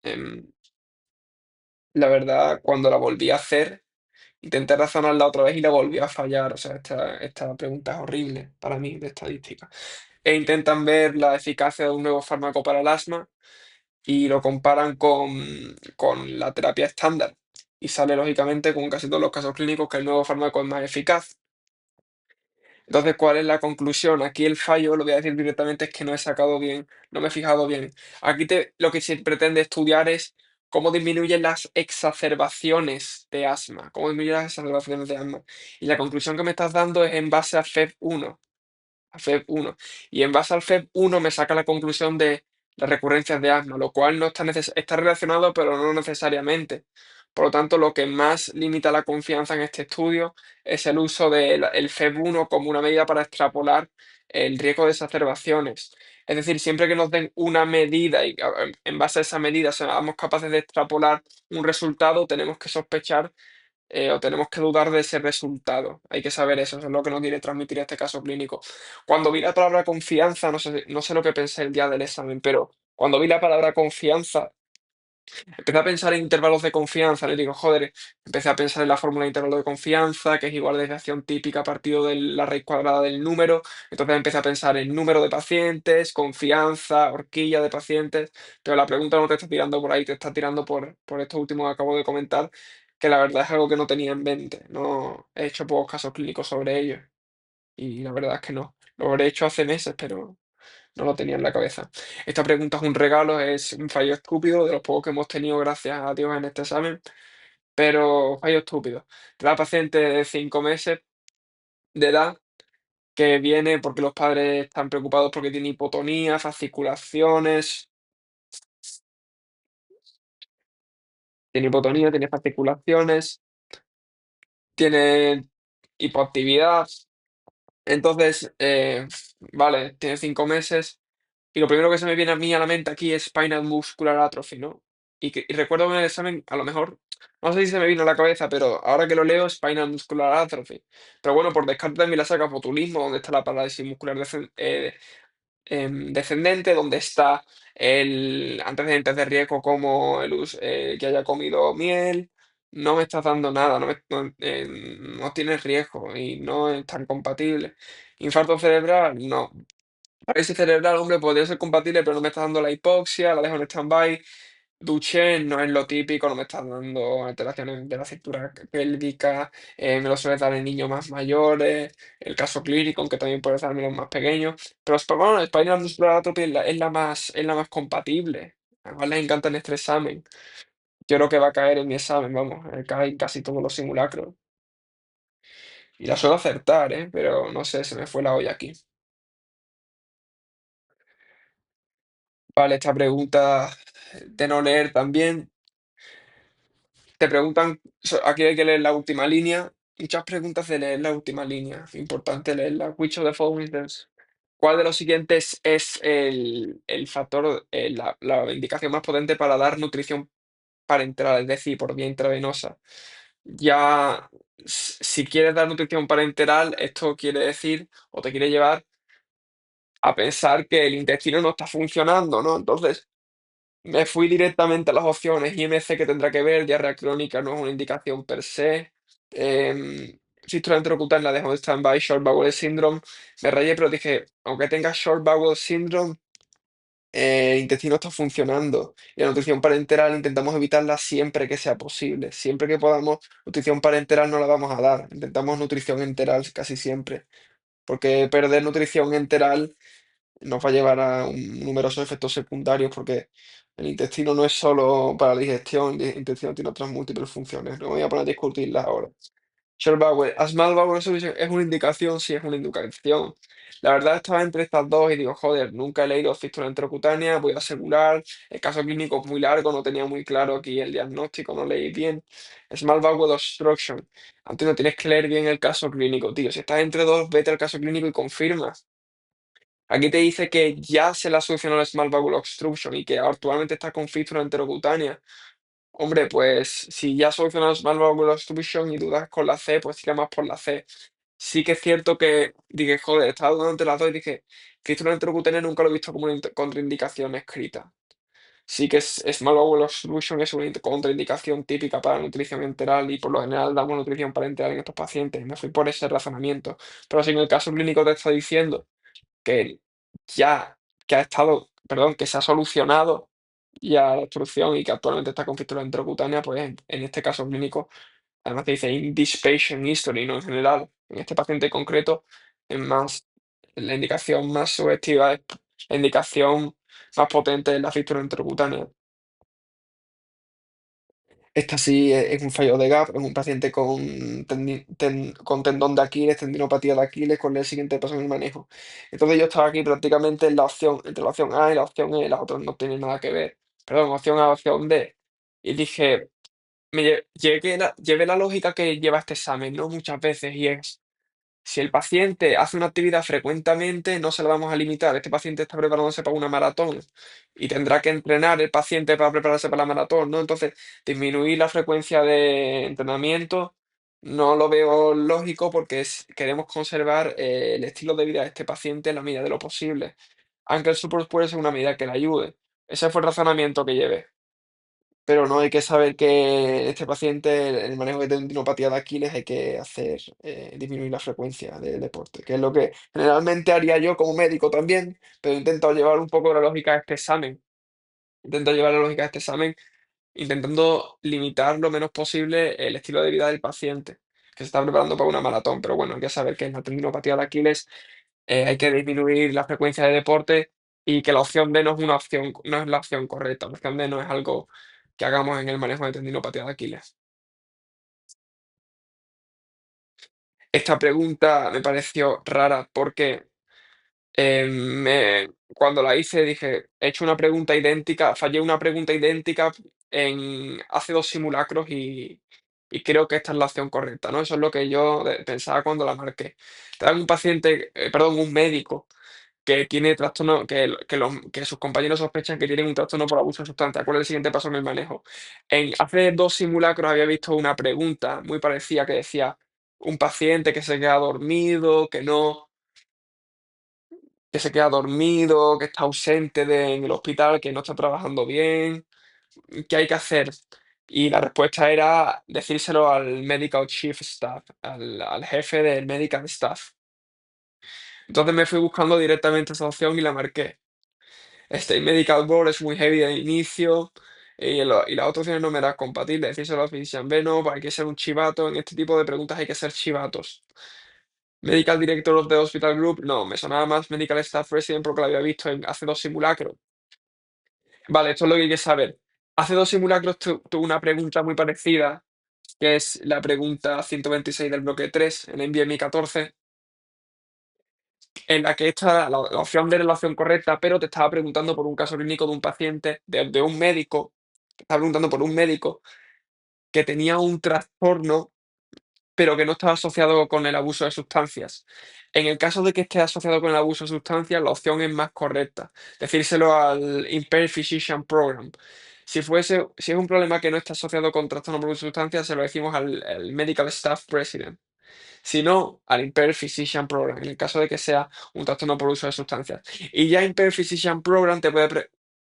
Em, la verdad, cuando la volví a hacer, intenté razonarla otra vez y la volví a fallar. O sea, esta pregunta es horrible para mí de estadística. E intentan ver la eficacia de un nuevo fármaco para el asma y lo comparan con la terapia estándar. Y sale, lógicamente, como en casi todos los casos clínicos, que el nuevo fármaco es más eficaz. Entonces, ¿cuál es la conclusión? Aquí el fallo, lo voy a decir directamente, es que no he sacado bien, no me he fijado bien. Aquí lo que se pretende estudiar es cómo disminuyen las exacerbaciones de asma, cómo disminuyen las exacerbaciones de asma. Y la conclusión que me estás dando es en base a FEV1. Y en base al FEV1 me saca la conclusión de las recurrencias de asma, lo cual no está relacionado, pero no necesariamente. Por lo tanto, lo que más limita la confianza en este estudio es el uso del FEV1 como una medida para extrapolar el riesgo de exacerbaciones. Es decir, siempre que nos den una medida y en base a esa medida seamos capaces de extrapolar un resultado, tenemos que sospechar o tenemos que dudar de ese resultado. Hay que saber eso es lo que nos quiere transmitir este caso clínico. Cuando vi la palabra confianza, no sé lo que pensé el día del examen, pero cuando vi la palabra confianza, Empecé a pensar en intervalos de confianza, le digo, joder, empecé a pensar en la fórmula de intervalo de confianza, que es igual a desviación típica partido de la raíz cuadrada del número. Entonces empecé a pensar en número de pacientes, confianza, horquilla de pacientes, pero la pregunta no te está tirando por ahí, te está tirando por esto último que acabo de comentar, que la verdad es algo que no tenía en mente. No he hecho pocos casos clínicos sobre ello y la verdad es que no. Lo habré hecho hace meses, pero no lo tenía en la cabeza. Esta pregunta es un regalo, es un fallo estúpido de los pocos que hemos tenido, gracias a Dios, en este examen, pero fallo estúpido. De la paciente de 5 meses de edad que viene porque los padres están preocupados porque tiene hipotonía, fasciculaciones, tiene fasciculaciones, tiene hipoactividad. Entonces, vale, tiene 5 meses. Y lo primero que se me viene a mí a la mente aquí es Spinal Muscular Atrophy, ¿no? Y recuerdo en el examen, a lo mejor, no sé si se me vino a la cabeza, pero ahora que lo leo, Spinal Muscular Atrophy. Pero bueno, por descarte también la saca botulismo, donde está la parálisis muscular descendente, donde está el antecedentes de riesgo como que haya comido miel. No me estás dando nada, no tienes riesgo y no es tan compatible. Infarto cerebral, no. Parálisis cerebral, hombre, podría ser compatible, pero no me está dando la hipoxia, la dejo en stand-by. Duchenne no es lo típico, no me está dando alteraciones de la cintura pélvica, me lo suele dar en niños más mayores, el caso clínico, aunque también puede darme en los más pequeños. Pero bueno, Spinal Muscular Atrophy es la más compatible. Además les encanta en este examen. Yo creo que va a caer en mi examen, vamos, cae en casi todos los simulacros. Y la suelo acertar, pero no sé, se me fue la olla aquí. Vale, esta pregunta de no leer también. Te preguntan, aquí hay que leer la última línea. Muchas preguntas de leer la última línea. Importante leerla. Which of the following is ¿Cuál de los siguientes es el factor, la indicación más potente para dar nutrición parenteral, es decir, por vía intravenosa? Ya, si quieres dar nutrición parenteral, esto quiere decir o te quiere llevar a pensar que el intestino no está funcionando, ¿no? Entonces, me fui directamente a las opciones IMC que tendrá que ver, diarrea crónica no es una indicación per se, fístula enterocutánea la dejo en stand-by, short bowel syndrome, me rayé, pero dije, aunque tenga short bowel syndrome, el intestino está funcionando y la nutrición parenteral intentamos evitarla siempre que sea posible, siempre que podamos, nutrición parenteral no la vamos a dar, intentamos nutrición enteral casi siempre, porque perder nutrición enteral nos va a llevar a numerosos efectos secundarios porque el intestino no es solo para la digestión, el intestino tiene otras múltiples funciones. No me voy a poner a discutirlas ahora. Short bowel, a small bowel obstruction es una indicación, sí es una indicación. La verdad estaba entre estas dos y digo, joder, nunca he leído fístula enterocutánea, voy a asegurar. El caso clínico es muy largo, no tenía muy claro aquí el diagnóstico, no leí bien. Small bowel obstruction. Antes no tienes que leer bien el caso clínico, tío. Si estás entre dos, vete al caso clínico y confirma. Aquí te dice que ya se le ha solucionado el Small Bowel Obstruction y que actualmente está con fístula enterocutánea. Hombre, pues si ya has solucionado el Small Bowel Obstruction y dudas con la C, pues tira más por la C. Sí que es cierto que dije, joder, estaba dudando entre las dos y dije, fístula enterocutánea nunca lo he visto como una contraindicación escrita. Sí que es Small Bowel Obstruction es una contraindicación típica para la nutrición enteral y por lo general damos nutrición parenteral en estos pacientes. Me fui por ese razonamiento. Pero si en el caso clínico te está diciendo que ya que ha estado, perdón, que se ha solucionado ya la obstrucción y que actualmente está con fístula enterocutánea, pues en este caso clínico, además te dice in this patient history, no en general, en este paciente concreto, es más, la indicación más subjetiva es la indicación más potente es la fístula enterocutánea. Esta sí es un fallo de gap, es un paciente con tendón de Aquiles, tendinopatía de Aquiles, con el siguiente paso en el manejo. Entonces yo estaba aquí prácticamente en la opción, entre la opción A y la opción E, las otras no tienen nada que ver. Perdón, opción A, opción D. Y dije, llevé la lógica que lleva este examen, ¿no? Muchas veces, y es si el paciente hace una actividad frecuentemente, no se la vamos a limitar. Este paciente está preparándose para una maratón y tendrá que entrenar el paciente para prepararse para la maratón, ¿no? Entonces, disminuir la frecuencia de entrenamiento no lo veo lógico porque queremos conservar el estilo de vida de este paciente en la medida de lo posible. Aunque el support puede ser una medida que le ayude. Ese fue el razonamiento que llevé. Pero no hay que saber que este paciente, el manejo de tendinopatía de Aquiles, hay que hacer disminuir la frecuencia del deporte, que es lo que generalmente haría yo como médico también, pero he intentado llevar un poco la lógica a este examen. Intento llevar la lógica a este examen intentando limitar lo menos posible el estilo de vida del paciente, que se está preparando para una maratón. Pero bueno, hay que saber que en la tendinopatía de Aquiles hay que disminuir la frecuencia de deporte y que la opción D no es una opción, no es la opción correcta. La opción D no es algo que hagamos en el manejo de tendinopatía de Aquiles. Esta pregunta me pareció rara porque cuando la hice dije, he hecho una pregunta idéntica, fallé una pregunta idéntica hace dos simulacros y creo que esta es la opción correcta, ¿no? Eso es lo que yo pensaba cuando la marqué. Te dan un paciente, perdón, un médico que tiene trastorno, que sus compañeros sospechan que tienen un trastorno por abuso de sustancias. ¿Cuál es el siguiente paso en el manejo? Hace dos simulacros había visto una pregunta muy parecida que decía, un paciente que se queda dormido, que se queda dormido, que está ausente en el hospital, que no está trabajando bien, ¿qué hay que hacer? Y la respuesta era decírselo al Medical Chief Staff, al jefe del Medical Staff. Entonces me fui buscando directamente esa opción y la marqué. State Medical Board es muy heavy de inicio y las otras opciones no me eran compatibles. Decírselo al Physician B, no, hay que ser un chivato. En este tipo de preguntas hay que ser chivatos. Medical Director of the Hospital Group, no, me sonaba más Medical Staff Resident porque lo había visto hace dos simulacros. Vale, esto es lo que hay que saber. Hace dos simulacros tuve una pregunta muy parecida, que es la pregunta 126 del bloque 3 en NVMe 14, en la que esta, la opción de relación correcta, pero te estaba preguntando por un caso clínico de un paciente, de un médico, te estaba preguntando por un médico que tenía un trastorno pero que no está asociado con el abuso de sustancias. En el caso de que esté asociado con el abuso de sustancias, la opción es más correcta, decírselo al Impaired Physician Program. Si es un problema que no está asociado con trastorno por abuso de sustancias, se lo decimos al Medical Staff President. Si no, al Impaired Physician Program, en el caso de que sea un trastorno por uso de sustancias. Y ya Impaired Physician Program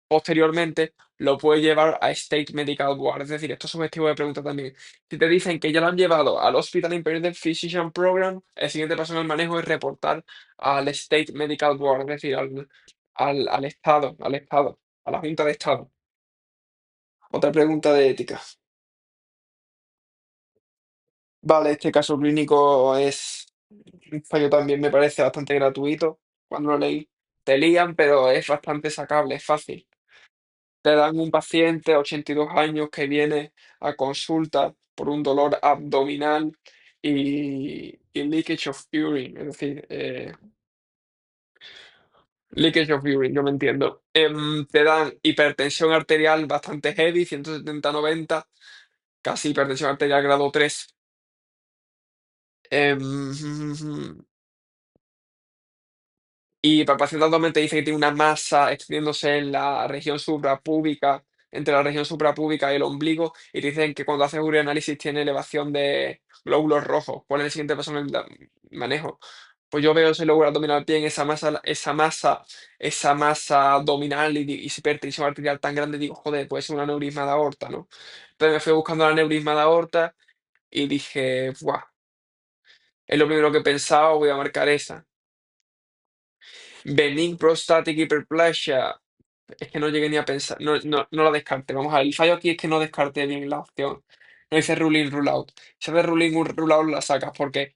posteriormente lo puede llevar a State Medical Board. Es decir, esto es objetivo de pregunta también. Si te dicen que ya lo han llevado al Hospital Impaired Physician Program, el siguiente paso en el manejo es reportar al State Medical Board, es decir, al Estado, a la Junta de Estado. Otra pregunta de ética. Vale, este caso clínico es un fallo también me parece bastante gratuito cuando lo leí. Te lían, pero es bastante sacable, es fácil. Te dan un paciente de 82 años que viene a consulta por un dolor abdominal y leakage of urine, es decir, leakage of urine, yo me entiendo. Te dan hipertensión arterial bastante heavy, 170-90, casi hipertensión arterial grado 3. Y palpación abdomen te dice que tiene una masa extendiéndose en la región suprapúbica, entre la región suprapúbica y el ombligo, y te dicen que cuando haces ureanálisis tiene elevación de glóbulos rojos. ¿Cuál es el siguiente paso en el manejo? Pues yo veo ese lóbulo abdominal bien, esa masa abdominal y esa hipertensión arterial tan grande, digo, joder, puede ser un aneurisma de aorta, ¿no? Entonces me fui buscando el aneurisma de aorta y dije, ¡buah! Es lo primero que he pensado, voy a marcar esa. Benign Prostatic Hyperplasia. Es que no llegué ni a pensar, no la descarté. Vamos a ver, el fallo aquí es que no descarté bien la opción. No dice rule in, rule out. Si haces rule in, rule out la sacas, porque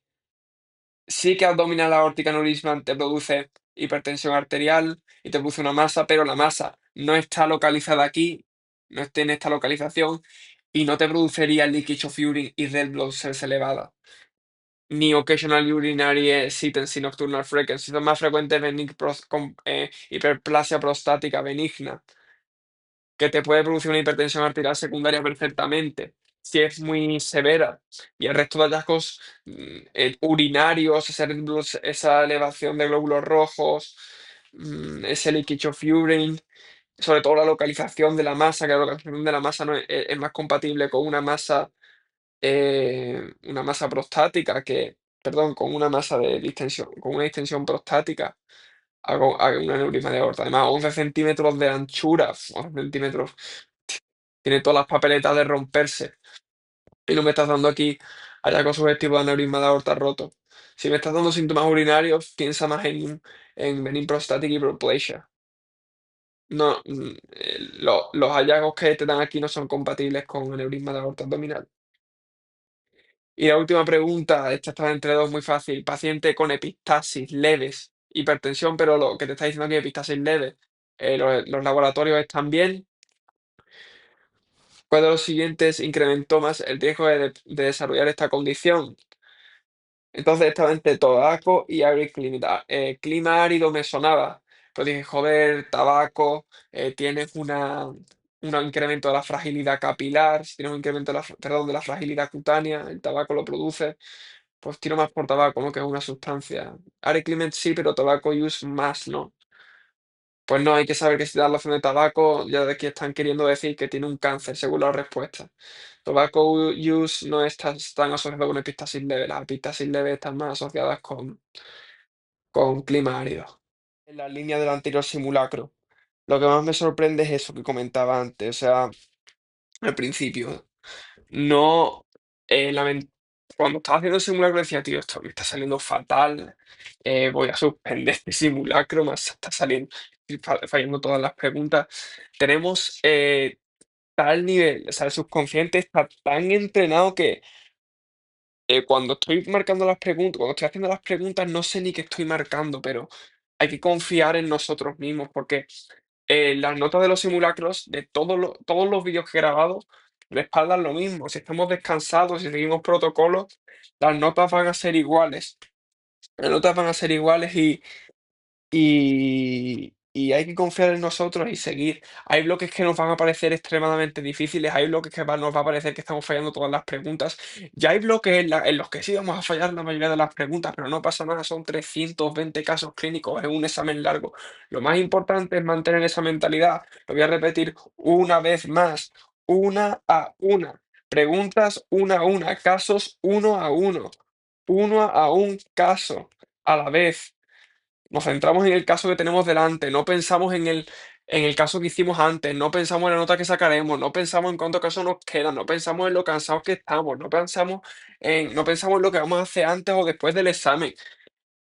sí que abdominal aortic aneurysm te produce hipertensión arterial y te produce una masa, pero la masa no está localizada aquí, no está en esta localización y no te produciría leakage of urine y red blood cells elevada. Ni occasional urinary hesitancy nocturnal frequency. Son más frecuentes con hiperplasia prostática benigna, que te puede producir una hipertensión arterial secundaria perfectamente, si es muy severa. Y el resto de hallazgos urinarios, esa elevación de glóbulos rojos, ese leakage of urine, sobre todo la localización de la masa, que la localización de la masa no es más compatible con una masa prostática perdón, con una masa de distensión, con una distensión prostática hago un aneurisma de aorta. Además, 11 centímetros de anchura, 11 centímetros. tiene todas las papeletas de romperse. Y no me estás dando aquí hallazgos subjetivos de aneurisma de aorta roto. Si me estás dando síntomas urinarios, piensa más en benign prostatic hyperplasia. No, los hallazgos que te dan aquí no son compatibles con aneurisma de aorta abdominal. Y la última pregunta, esta está entre dos, muy fácil. Paciente con epistasis leves, hipertensión, pero lo que te está diciendo aquí, epistasis leve, los laboratorios están bien. ¿Cuál de los siguientes incrementó más el riesgo de desarrollar esta condición? Entonces estaba entre tabaco y agriclimida. Clima árido me sonaba. Pues dije, joder, tabaco, tienes un incremento de la fragilidad capilar, si tienes un incremento de perdón, de la fragilidad cutánea, el tabaco lo produce, pues tiro más por tabaco, ¿no? Que es una sustancia. Agriclement sí, pero tabaco use más, ¿no? Pues no, hay que saber que si te da la opción de tabaco, ya de aquí están queriendo decir que tiene un cáncer, según la respuesta. Tobacco use no está tan asociado con epistasis leve, las epistasis leves están más asociadas con clima árido. En la línea del anterior simulacro. Lo que más me sorprende es eso que comentaba antes, o sea, al principio. No, cuando estaba haciendo el simulacro decía, tío, esto me está saliendo fatal, voy a suspender este simulacro, me está saliendo, estoy fallando todas las preguntas. Tenemos tal nivel, o sea, el subconsciente está tan entrenado que cuando estoy marcando las preguntas, cuando estoy haciendo las preguntas, no sé ni qué estoy marcando, pero hay que confiar en nosotros mismos, porque las notas de los simulacros, de todos los vídeos que he grabado, respaldan lo mismo. Si estamos descansados, si seguimos protocolos, las notas van a ser iguales. Las notas van a ser iguales y hay que confiar en nosotros y seguir. Hay bloques que nos van a parecer extremadamente difíciles, hay bloques que nos va a parecer que estamos fallando todas las preguntas, y hay bloques en los que sí vamos a fallar la mayoría de las preguntas, pero no pasa nada, son 320 casos clínicos en un examen largo. Lo más importante es mantener esa mentalidad. Lo voy a repetir una vez más, una a una. Preguntas una a una, casos uno a un caso a la vez. Nos centramos en el caso que tenemos delante, no pensamos en el caso que hicimos antes, no pensamos en la nota que sacaremos, no pensamos en cuántos casos nos quedan, no pensamos en lo cansados que estamos, no pensamos en lo que vamos a hacer antes o después del examen.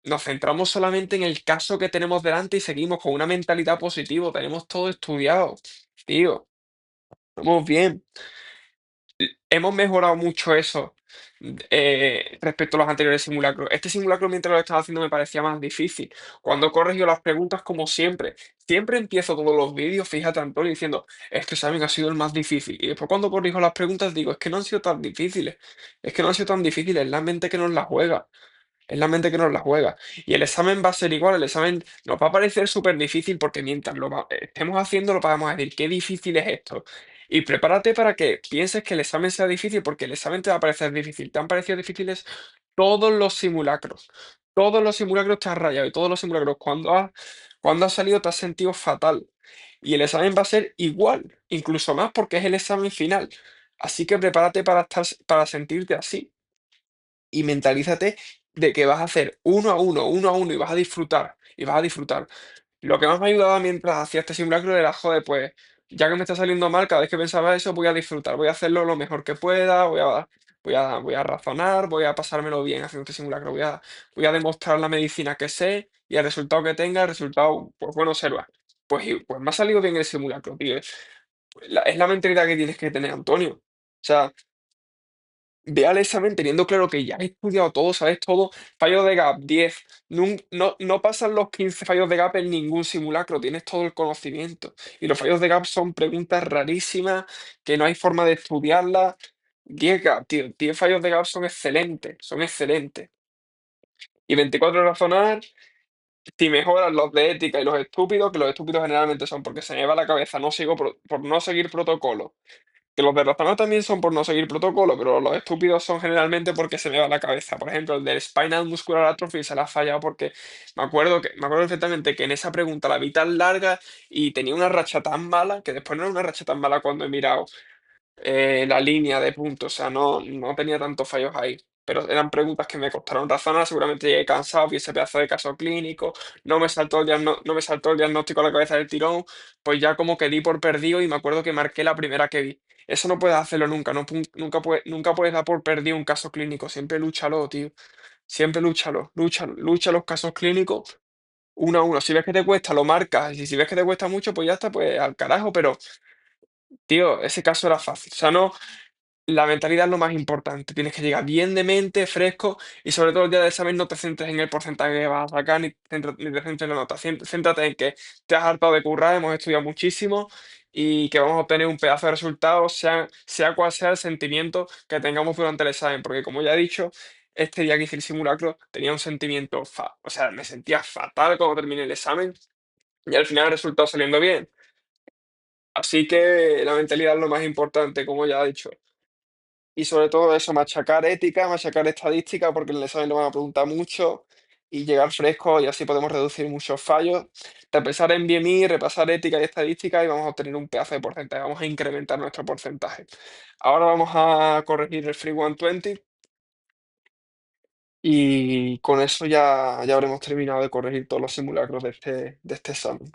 Nos centramos solamente en el caso que tenemos delante y seguimos con una mentalidad positiva, tenemos todo estudiado. Tío, vamos bien. Hemos mejorado mucho eso respecto a los anteriores simulacros. Este simulacro, mientras lo estaba haciendo, me parecía más difícil. Cuando corrijo las preguntas, como siempre, siempre empiezo todos los vídeos, fíjate, Antonio, diciendo, este examen ha sido el más difícil. Y después, cuando corrijo las preguntas, digo, es que no han sido tan difíciles. Es que no han sido tan difíciles, es la mente que nos la juega. Es la mente que nos la juega. Y el examen va a ser igual, el examen nos va a parecer súper difícil porque mientras estemos haciendo, lo vamos a decir, qué difícil es esto. Y prepárate para que pienses que el examen sea difícil porque el examen te va a parecer difícil. Te han parecido difíciles todos los simulacros. Todos los simulacros te has rayado y todos los simulacros cuando has salido te has sentido fatal. Y el examen va a ser igual, incluso más porque es el examen final. Así que prepárate para sentirte así y mentalízate de que vas a hacer uno a uno y vas a disfrutar, y vas a disfrutar. Lo que más me ayudaba mientras hacía este simulacro era, joder, pues ya que me está saliendo mal, cada vez que pensaba eso, voy a disfrutar, voy a hacerlo lo mejor que pueda, voy a razonar, voy a pasármelo bien haciendo este simulacro, voy a demostrar la medicina que sé y el resultado que tenga, el resultado, pues bueno, será. Pues me ha salido bien el simulacro, tío. Es la mentalidad que tienes que tener, Antonio. O sea, ve al examen teniendo claro que ya has estudiado todo, sabes todo. Fallo de gap, 10. No pasan los 15 fallos de gap en ningún simulacro, tienes todo el conocimiento. Y los fallos de gap son preguntas rarísimas que no hay forma de estudiarlas. 10 gap, tío, 10 fallos de gap son excelentes, son excelentes. Y 24 razonar, si mejoras los de ética y los estúpidos, que los estúpidos generalmente son porque se me va la cabeza, no sigo por no seguir protocolo. Que los de razonar también son por no seguir protocolo, pero los estúpidos son generalmente porque se me va la cabeza. Por ejemplo, el del Spinal Muscular Atrophy se la ha fallado porque me acuerdo perfectamente que en esa pregunta la vi tan larga y tenía una racha tan mala que después no era una racha tan mala cuando he mirado la línea de puntos. O sea, no tenía tantos fallos ahí. pero eran preguntas que me costaron razonar, seguramente llegué cansado, vi ese pedazo de caso clínico, no me saltó el diagnóstico a la cabeza del tirón, pues ya como que di por perdido y me acuerdo que marqué la primera que vi. Eso no puedes hacerlo nunca, nunca puedes dar por perdido un caso clínico, siempre lúchalo, tío. Siempre lucha los casos clínicos uno a uno. Si ves que te cuesta, lo marcas, y si ves que te cuesta mucho, pues ya está, pues al carajo, pero, tío, ese caso era fácil. O sea, no, la mentalidad es lo más importante. Tienes que llegar bien de mente, fresco, y sobre todo el día del examen no te centres en el porcentaje que vas a sacar, ni te centres en la nota. Céntrate en que te has hartado de currar, hemos estudiado muchísimo y que vamos a obtener un pedazo de resultados, sea cual sea el sentimiento que tengamos durante el examen. Porque como ya he dicho, este día que hice el simulacro tenía un sentimiento, o sea, me sentía fatal cuando terminé el examen y al final el resultado saliendo bien. Así que la mentalidad es lo más importante, como ya he dicho. Y sobre todo eso, machacar ética, machacar estadística, porque en el examen lo van a preguntar mucho, y llegar fresco y así podemos reducir muchos fallos. Repasar en BMI, repasar ética y estadística y vamos a obtener un pedazo de porcentaje, vamos a incrementar nuestro porcentaje. Ahora vamos a corregir el Free 120 y con eso ya habremos terminado de corregir todos los simulacros de este examen.